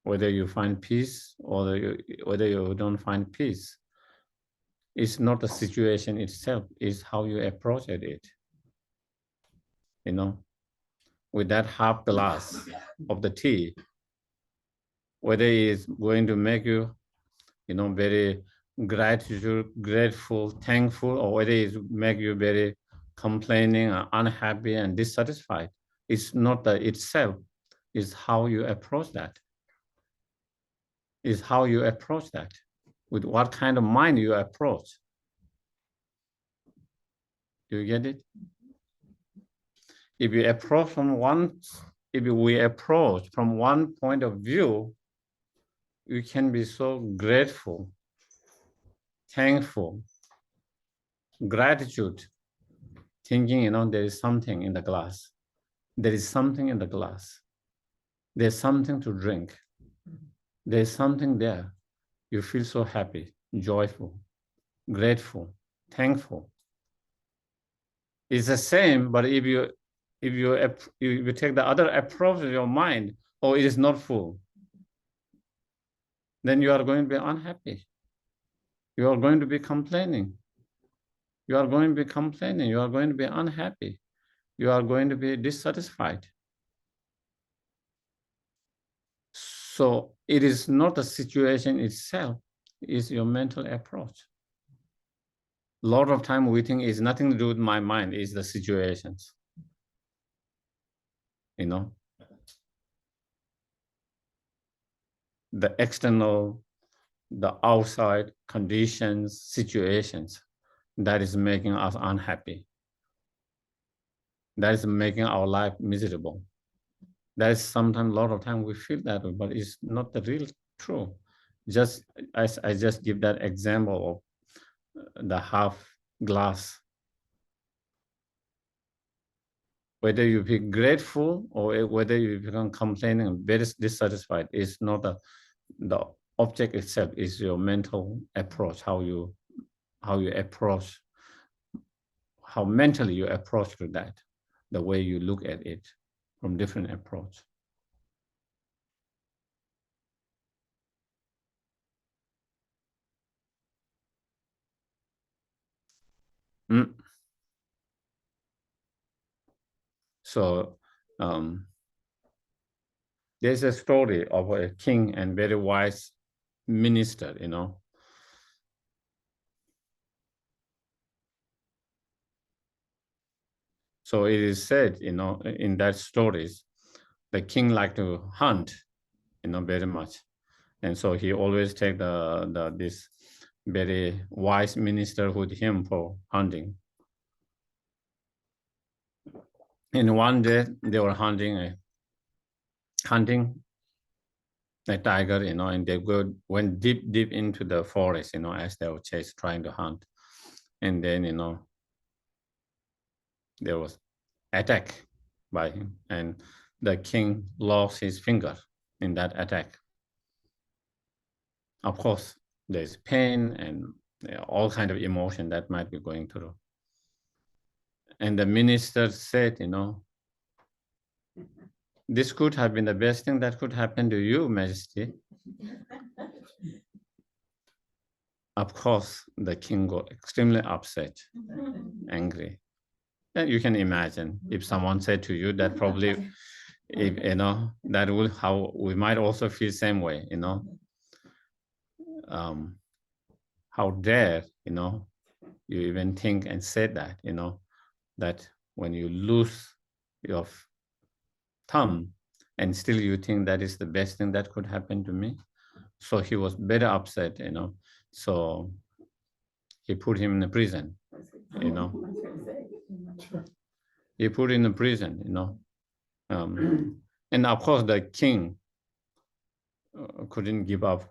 whether you find peace or whether you don't find peace, it's not the situation itself. It's how you approach it. With that half glass of the tea, whether it's going to make you, very grateful, thankful, or whether it make you very complaining, unhappy, and dissatisfied. It's not the itself. It's how you approach that. It's how you approach that. With what kind of mind you approach. Do you get it? If we approach from one point of view, you can be so grateful, thankful, gratitude, thinking, there is something in the glass. There is something in the glass. There's something to drink. There's something there. You feel so happy, joyful, grateful, thankful. It's the same, but if you take the other approach of your mind, it is not full, then you are going to be unhappy. You are going to be complaining. You are going to be complaining. You are going to be unhappy. You are going to be dissatisfied. So it is not the situation itself, it's your mental approach. A lot of time we think it's nothing to do with my mind, it's the situations. The external, the outside conditions, situations, that is making us unhappy. That is making our life miserable. That is sometimes, a lot of time we feel that way, but it's not the real true. Just as I just give that example of the half glass. Whether you be grateful or whether you become complaining and very dissatisfied, is not the object itself, is your mental approach, how you approach, how mentally you approach to that, the way you look at it from different approach. So there's a story of a king and very wise minister, So it is said, in that stories, the king liked to hunt, very much. And so he always take this very wise minister with him for hunting. And one day they were hunting a tiger, and they went deep into the forest, as they were trying to hunt. And then, there was attack by him, and the king lost his finger in that attack. Of course, there's pain and all kind of emotion that might be going through. And the minister said, this could have been the best thing that could happen to you, Majesty. Of course, the king got extremely upset, angry. And you can imagine if someone said to you that, probably, if, that would how we might also feel same way, how dare, you even think and say that, that when you lose your thumb and still you think that is the best thing that could happen to me. So he was very upset, So he put him in the prison, you know. He put in the prison, you know. And of course, the king couldn't give up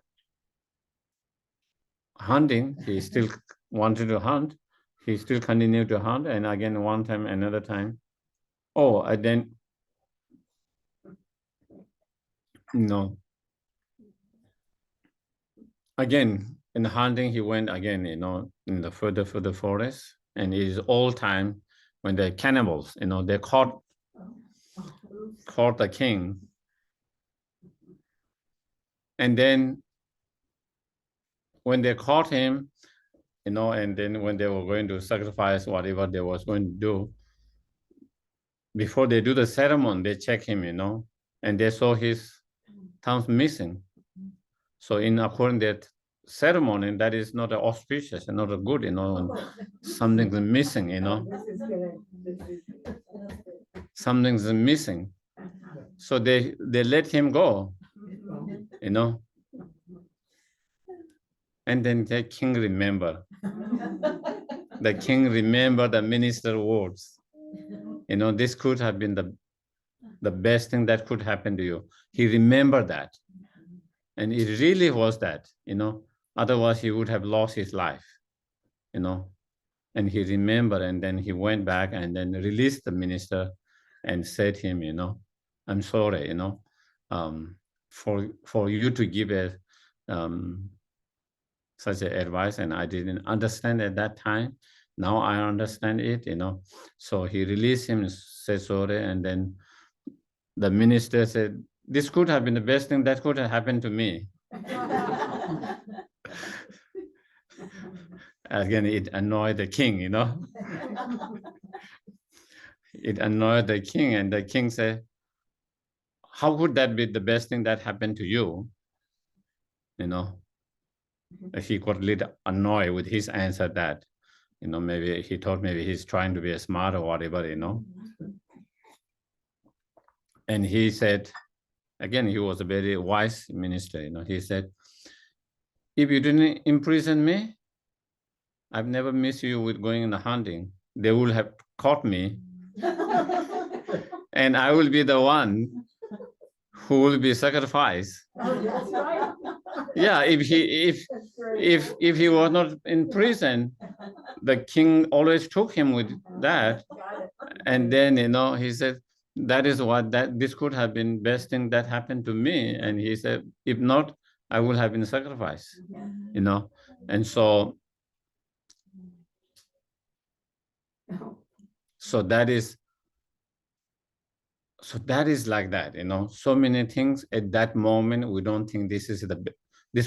hunting. He still wanted to hunt. He still continued to hunt. And again, one time, another time. Oh, and then, no. Again, in hunting, he went again, you know, in the further forest. And it is all time when the cannibals, you know, they caught the king. And then when they caught him, you know, and then when they were going to sacrifice whatever they was going to do, before they do the ceremony, they check him, you know, and they saw his thumbs missing. So in according to that ceremony, that is not auspicious and not a good, you know, when something's missing, you know. Something's missing. So they let him go, you know. And then the king remember. The king remember the minister's words. You know, this could have been the best thing that could happen to you. He remembered that. And it really was that, you know. Otherwise, he would have lost his life, you know. And he remembered, and then he went back and then released the minister and said to him, you know, I'm sorry, you know, for you to give a such an advice, and I didn't understand at that time. Now I understand it, you know. So he released him, said sorry, and then the minister said, this could have been the best thing that could have happened to me. Again, it annoyed the king, you know. It annoyed the king, and the king said, how could that be the best thing that happened to you? You know, he got a little annoyed with his answer that, you know, maybe he thought maybe he's trying to be smart or whatever, you know. And he said, again, he was a very wise minister, you know. He said, if you didn't imprison me, I've never missed you with going in the hunting. They will have caught me. And I will be the one who will be sacrificed. That's right. Yeah, if he was not in prison, the king always took him with that. And then, you know, he said, that is what this could have been best thing that happened to me. And he said, if not, I will have been sacrificed, you know. And so that is like that, you know. So many things at that moment, we don't think this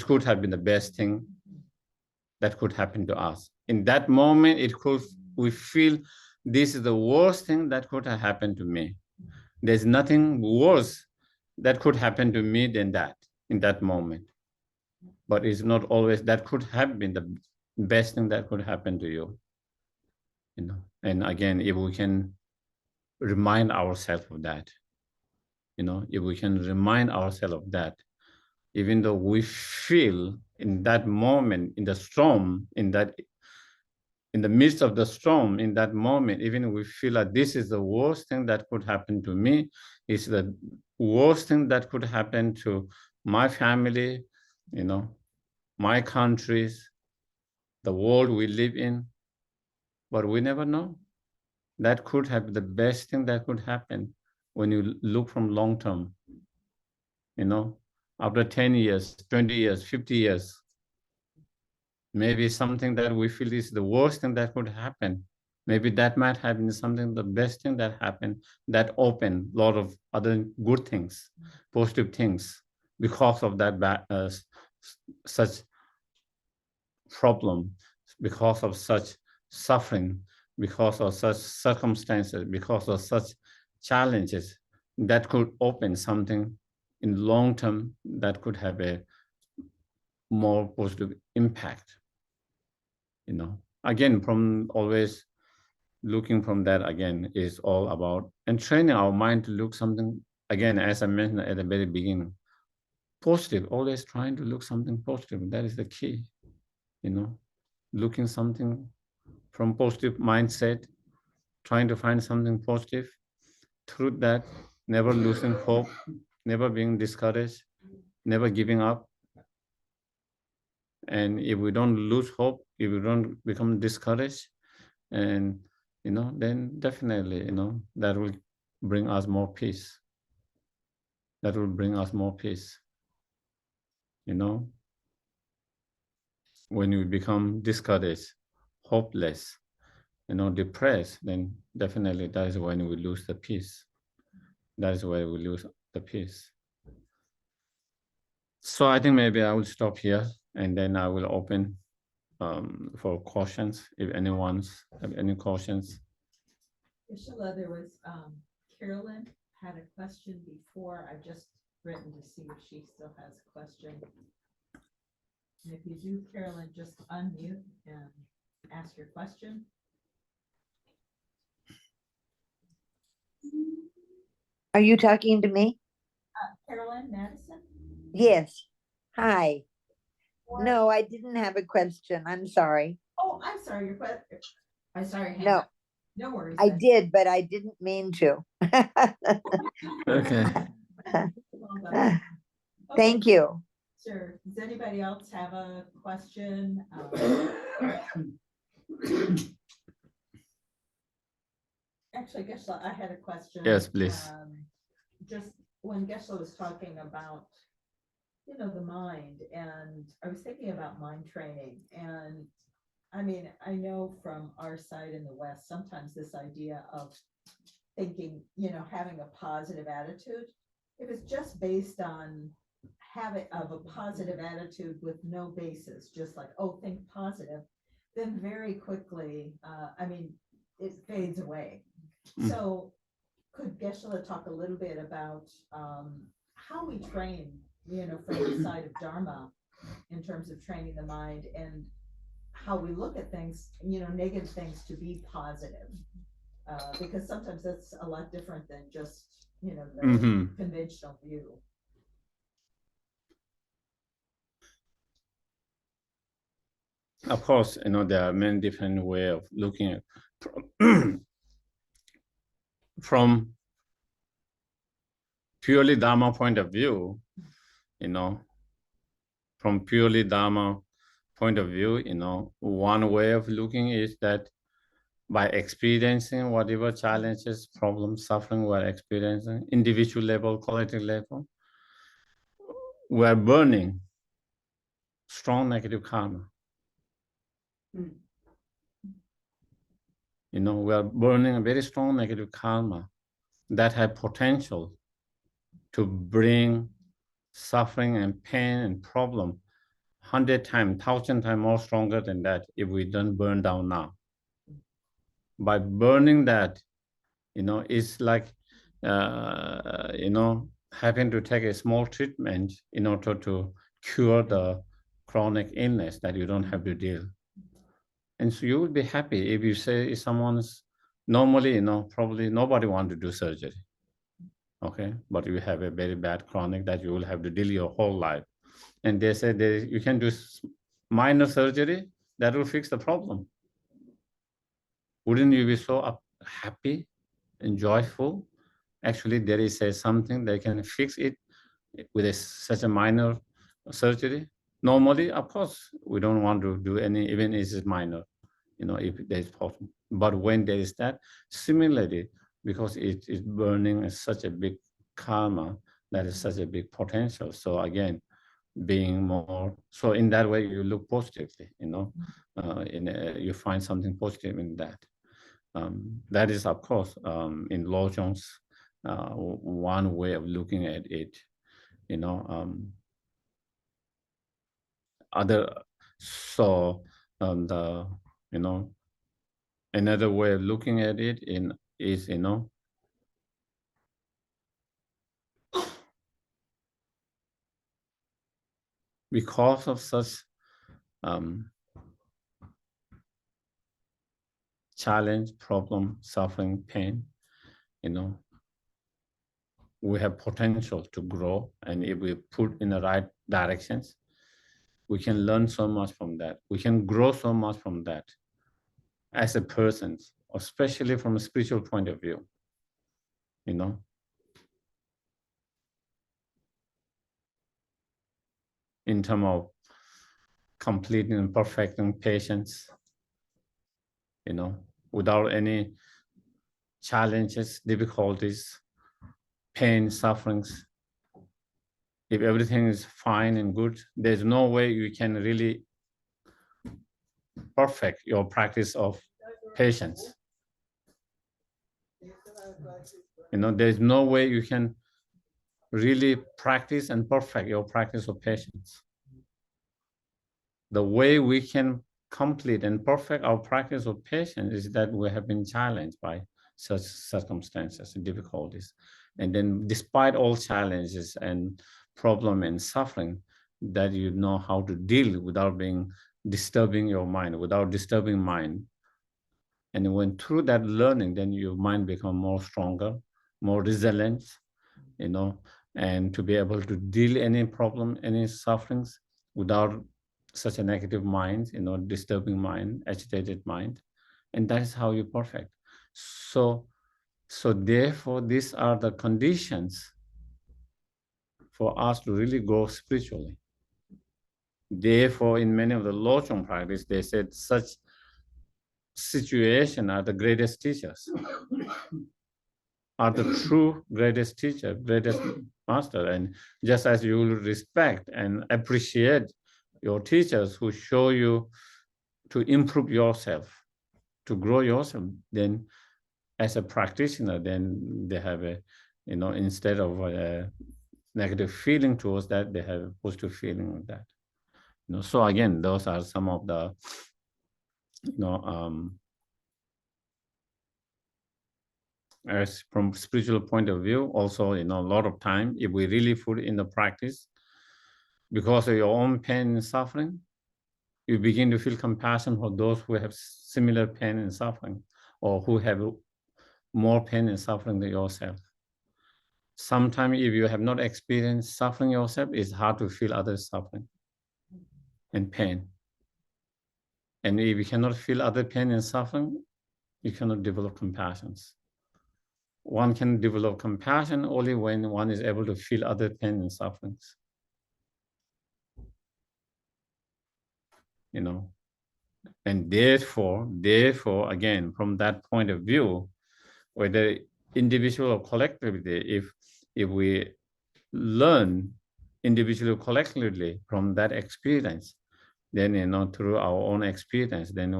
could have been the best thing that could happen to us. In that moment, we feel this is the worst thing that could have happened to me. There's nothing worse that could happen to me than that in that moment. But it's not always that could have been the best thing that could happen to you. You know, and again, if we can remind ourselves of that, you know, if we can remind ourselves of that, even though we feel in that moment, in the storm, in the midst of the storm, in that moment, even we feel like this is the worst thing that could happen to me, it's the worst thing that could happen to my family, you know, my countries, the world we live in, but we never know. That could have the best thing that could happen when you look from long term, you know, after 10 years, 20 years, 50 years, maybe something that we feel is the worst thing that could happen. Maybe that might have been something, the best thing that happened, that opened a lot of other good things, positive things, because of that such problem, because of such suffering, because of such circumstances, because of such challenges, that could open something in long term that could have a more positive impact. You know, again, from always looking from that again is all about and training our mind to look something, again, as I mentioned at the very beginning, positive, always trying to look something positive. That is the key, you know. looking something from positive mindset, trying to find something positive. Through that, never losing hope, never being discouraged, never giving up. And if we don't lose hope, if we don't become discouraged, and then definitely, that will bring us more peace. That will bring us more peace. When we become discouraged, hopeless, depressed, then definitely that is when we lose the peace. That is where we lose the peace. So I think maybe I will stop here, and then I will open for questions if anyone's have any questions. Geshe-la, there was Carolyn had a question before. I've just written to see if she still has a question. And if you do, Carolyn, just unmute and ask your question. Are you talking to me? Carolyn Madison? Yes. Hi. No, I didn't have a question. I'm sorry. Oh, I'm sorry. Your question. I'm sorry. No. No worries. I did, but I didn't mean to. Okay. Okay. Thank you. Sure. Does anybody else have a question? Actually, Geshe-la, I had a question. Yes, please. Just when Geshe-la was talking about, the mind, and I was thinking about mind training. And I mean, I know from our side in the West, sometimes this idea of thinking, having a positive attitude, if it's just based on habit of a positive attitude with no basis, just like, oh, think positive, then very quickly, it fades away. So could Geshe-la talk a little bit about how we train, from the side of Dharma in terms of training the mind, and how we look at things, negative things to be positive? Because sometimes that's a lot different than just, the conventional view. Of course, there are many different ways of looking at from purely Dharma point of view, from purely Dharma point of view, one way of looking is that by experiencing whatever challenges, problems, suffering we're experiencing, individual level, collective level, we're burning strong negative karma. We are burning a very strong negative karma that have potential to bring suffering and pain and problem 100 times, 1,000 times more stronger than that if we don't burn down now. By burning that, it's like, having to take a small treatment in order to cure the chronic illness that you don't have to deal. And so you would be happy if you say if someone's normally, probably nobody want to do surgery. Okay, but you have a very bad chronic that you will have to deal your whole life. And they say you can do minor surgery that will fix the problem. Wouldn't you be so happy and joyful? Actually, there is something they can fix it with such a minor surgery. Normally, of course, we don't want to do any, even if it's minor, if there's problem. But when there is that, similarly, because it is burning such a big karma, that is such a big potential. So again, being more, so in that way, you look positively, you find something positive in that. That is, of course, in Lojong's one way of looking at it, another way of looking at it is, because of such challenge, problem, suffering, pain, we have potential to grow, and if we put in the right directions, We can learn so much from that. We can grow so much from that as a person, especially from a spiritual point of view, you know. In terms of completing and perfecting patience, you know, without any challenges, difficulties, pain, sufferings. If everything is fine and good, there's no way you can really perfect your practice of patience. You know, there's no way you can really practice and perfect your practice of patience. The way we can complete and perfect our practice of patience is that we have been challenged by such circumstances and difficulties. And then despite all challenges and problem and suffering, that you know how to deal without being disturbing your mind, without disturbing mind. And when through that learning, then your mind become more stronger, more resilient, you know, and to be able to deal any problem, any sufferings without such a negative mind, you know, disturbing mind, agitated mind. And that is how you perfect. So therefore, these are the conditions for us to really grow spiritually. Therefore, in many of the Lojong practice, they said such situations are the greatest teachers, are the true greatest teacher, greatest master. And just as you will respect and appreciate your teachers who show you to improve yourself, to grow yourself, then as a practitioner, then they have a, you know, instead of a negative feeling towards that, they have a positive feeling of that. You know, so again, those are some of the, you know, as from spiritual point of view, also, you know, a lot of time, if we really put in the practice, because of your own pain and suffering, you begin to feel compassion for those who have similar pain and suffering, or who have more pain and suffering than yourself. Sometimes if you have not experienced suffering yourself, it's hard to feel others suffering and pain. And if you cannot feel other pain and suffering, you cannot develop compassion. One can develop compassion only when one is able to feel other pain and sufferings. You know, and therefore, again, from that point of view, whether individual or collectively, if we learn individually or collectively from that experience, then, you know, through our own experience, then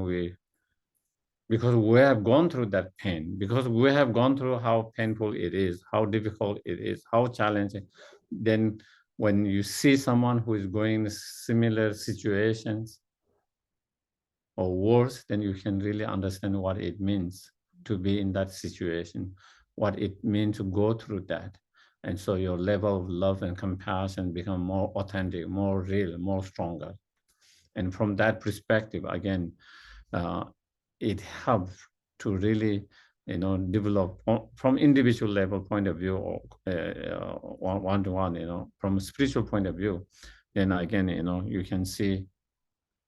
because we have gone through that pain, because we have gone through how painful it is, how difficult it is, how challenging, then when you see someone who is going in similar situations or worse, then you can really understand what it means to be in that situation, what it means to go through that. And so your level of love and compassion become more authentic, more real, more stronger. And from that perspective, again, it helps to really, you know, develop from individual level point of view, or one-to-one, you know, from a spiritual point of view. Then again, you know, you can see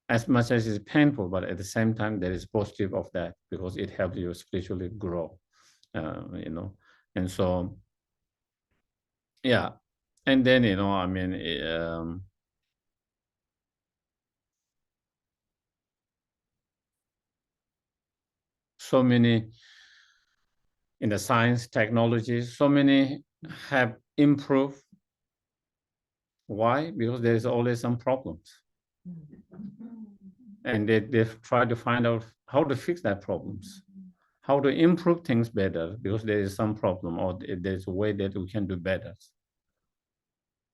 as much as it's painful, but at the same time, there is positive of that because it helps you spiritually grow, you know. And so, yeah. And then, you know, I mean, so many in the science, technology, so many have improved. Why? Because there is always some problems. And they try to find out how to fix that problems, how to improve things better, because there is some problem, or there's a way that we can do better.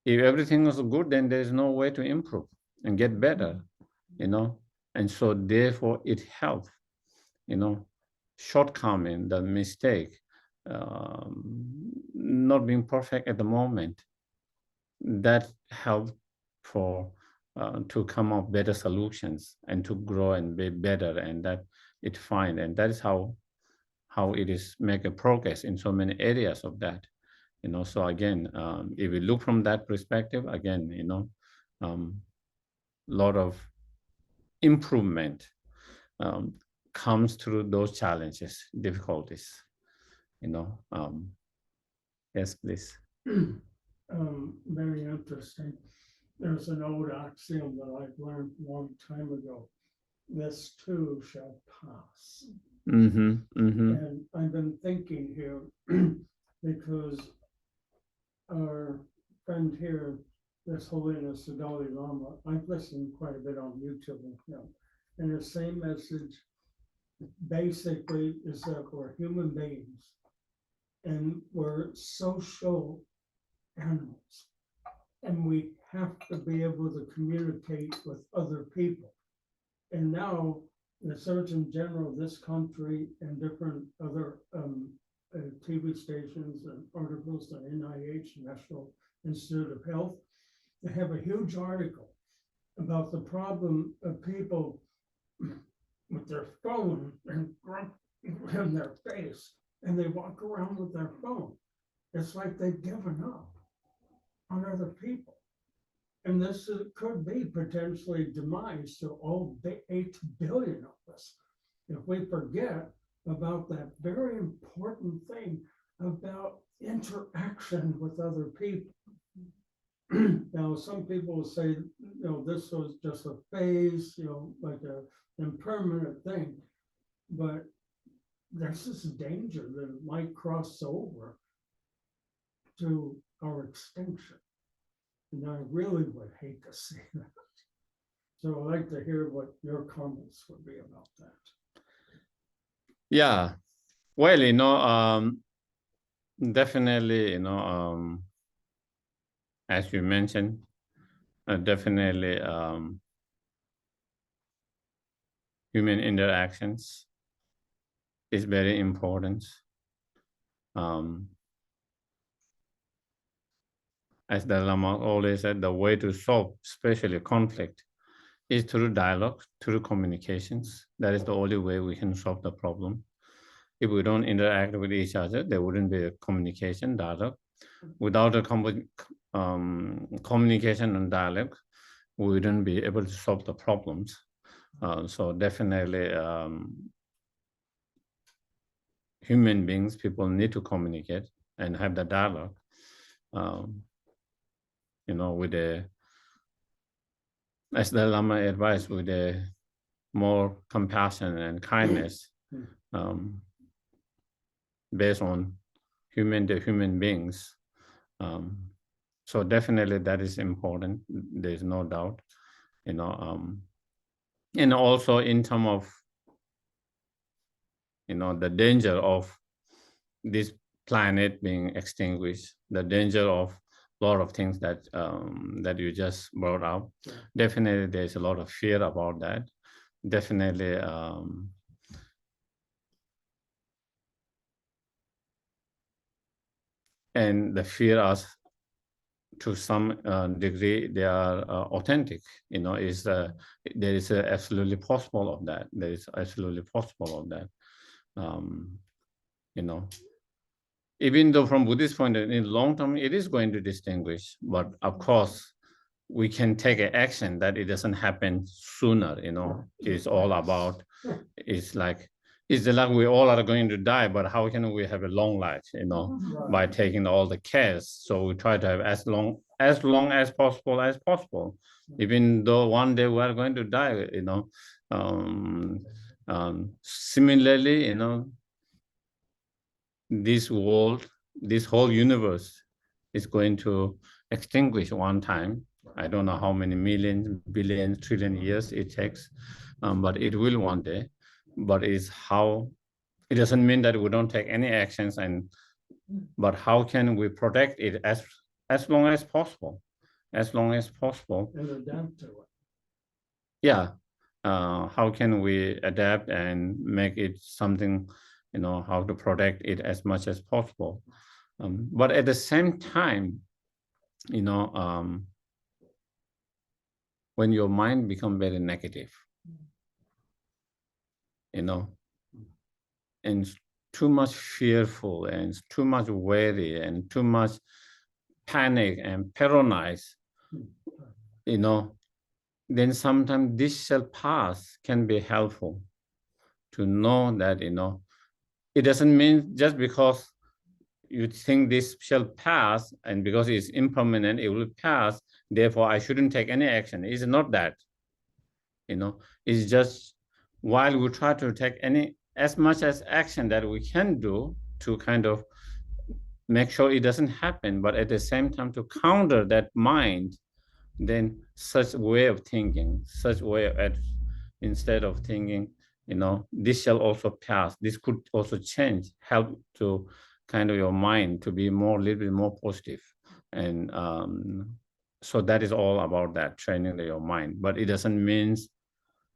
If everything is good, then there's no way to improve and get better, you know? And so therefore it helps, you know, shortcoming, the mistake, not being perfect at the moment, that helps for to come up better solutions and to grow and be better, and that it fine. And that is how it is make a progress in so many areas of that, you know. So again, if we look from that perspective, again, you know, lot of improvement comes through those challenges, difficulties, yes, please. Very interesting. There's an old axiom that I've learned a long time ago. This too shall pass. And I've been thinking here because our friend here, His Holiness the Dalai Lama, I've listened quite a bit on YouTube with him, and the same message basically is that we're human beings and we're social animals, and we have to be able to communicate with other people. And now the Surgeon General of this country and different other TV stations and articles, the NIH, National Institute of Health, they have a huge article about the problem of people with their phone and in their face, and they walk around with their phone. It's like they've given up on other people. And this could be potentially demise to all 8 billion of us if we forget about that very important thing about interaction with other people. Now, some people will say, this was just a phase, like an impermanent thing, but there's this danger that it might cross over to our extinction. And I really would hate to see that. So I'd like to hear what your comments would be about that. Yeah, well, definitely, as you mentioned, definitely human interactions is very important. As the Lama always said, the way to solve, especially conflict, is through dialogue, through communications. That is the only way we can solve the problem. If we don't interact with each other, there wouldn't be a communication, dialogue. Without a communication and dialogue, we wouldn't be able to solve the problems. So definitely, human beings, people need to communicate and have the dialogue. With as the Lama advised, with more compassion and kindness, based on human to human beings. So definitely that is important. There's no doubt, and also in terms of, the danger of this planet being extinguished, the danger of a lot of things that that you just brought up. Yeah. Definitely, there's a lot of fear about that. Definitely, and the fear is, to some degree, they are authentic. There is absolutely possible of that. There is absolutely possible of that. Even though from Buddhist point of view, in long term, it is going to distinguish, but of course, we can take an action that it doesn't happen sooner. It's all about, it's like we all are going to die, but how can we have a long life, by taking all the cares? So we try to have as long as possible, even though one day we are going to die, similarly, this world, this whole universe is going to extinguish one time. I don't know how many millions, billions, trillion years it takes, but it will one day. But it's how, it doesn't mean that we don't take any actions, but how can we protect it as long as possible, And adapt to it. Yeah, how can we adapt and make it something, how to protect it as much as possible. But at the same time, when your mind becomes very negative, and too much fearful and too much worry and too much panic and paralyzed, then sometimes this shall pass can be helpful to know that, it doesn't mean just because you think this shall pass and because it's impermanent, it will pass, therefore I shouldn't take any action. It's not that, it's just while we try to take as much as action that we can do to kind of make sure it doesn't happen, but at the same time to counter that mind, then such way of thinking, instead of thinking, this shall also pass, this could also change, help to kind of your mind to be a little bit more positive. And so that is all about that, training your mind. But it doesn't mean,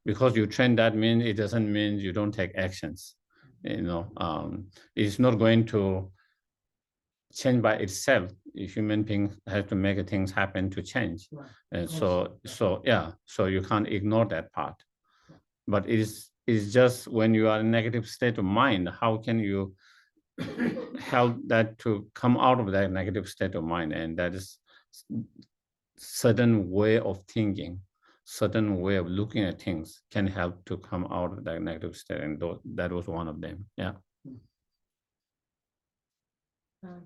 because you train that means, it doesn't mean you don't take actions. It's not going to change by itself. A human being has to make things happen to change. Right. And so you can't ignore that part. But it's just when you are in a negative state of mind, how can you help that to come out of that negative state of mind? And that is certain way of thinking, certain way of looking at things can help to come out of that negative state. And that was one of them. Yeah.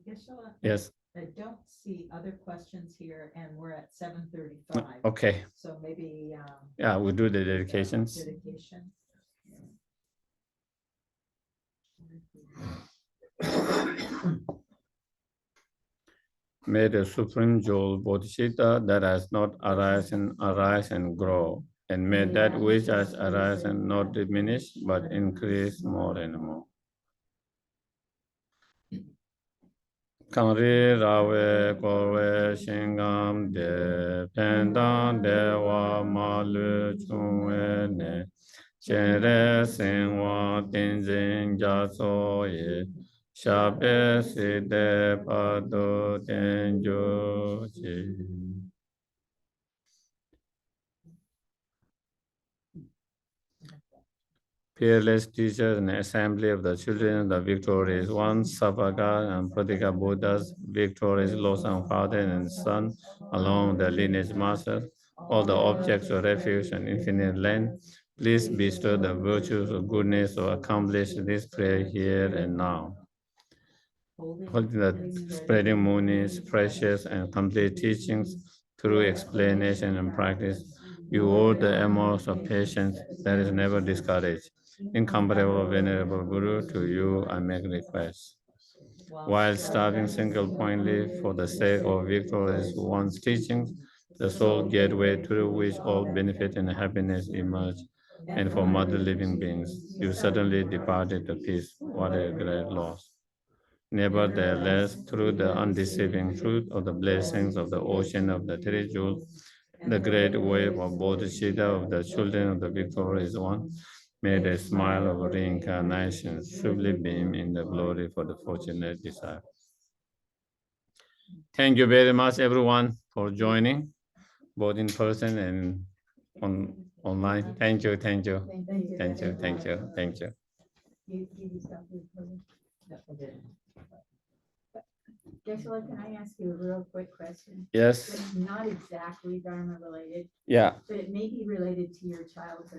Geshe-la, Yes. I don't see other questions here, and we're at 7:35. Okay. So maybe. Yeah, we'll do the dedications. Dedication. May the Supreme Jewel Bodhisattva that has not arisen arise and grow, and may that which has arisen not diminish but increase more and more. Kamri Rawe Kowe Shingam De Pendan Dewa Malu Chungwe Ne Chere Singwa Tinjin Jaso Ye Shabe Side Pado Tenjo Chi. Peerless teachers and assembly of the children of the victorious one, Savaka and Pratika Buddhas, victorious Losang father and son, along the lineage master, all the objects of refuge and infinite land, please bestow the virtues of goodness to accomplish this prayer here and now. Holding the spreading Muni's precious and complete teachings through explanation and practice, you owe the emeralds of patience that is never discouraged. Incomparable venerable Guru, to you I make request. While starting single-pointedly for the sake of victorious one's teachings, the sole gateway through which all benefit and happiness emerge, and for mother living beings, you suddenly departed to peace. What a great loss. Nevertheless, through the undeceiving truth of the blessings of the ocean of the three jewels, the great wave of Bodhisattva of the children of the victorious one, may the smile of reincarnation swiftly beam in the glory for the fortunate disciples. Thank you very much, everyone, for joining, both in person and online. Thank you, thank you, thank you, thank you, thank you. Geshe-la, can I ask you a real quick question? Yes. It's not exactly Dharma related. Yeah. But it may be related to your childhood.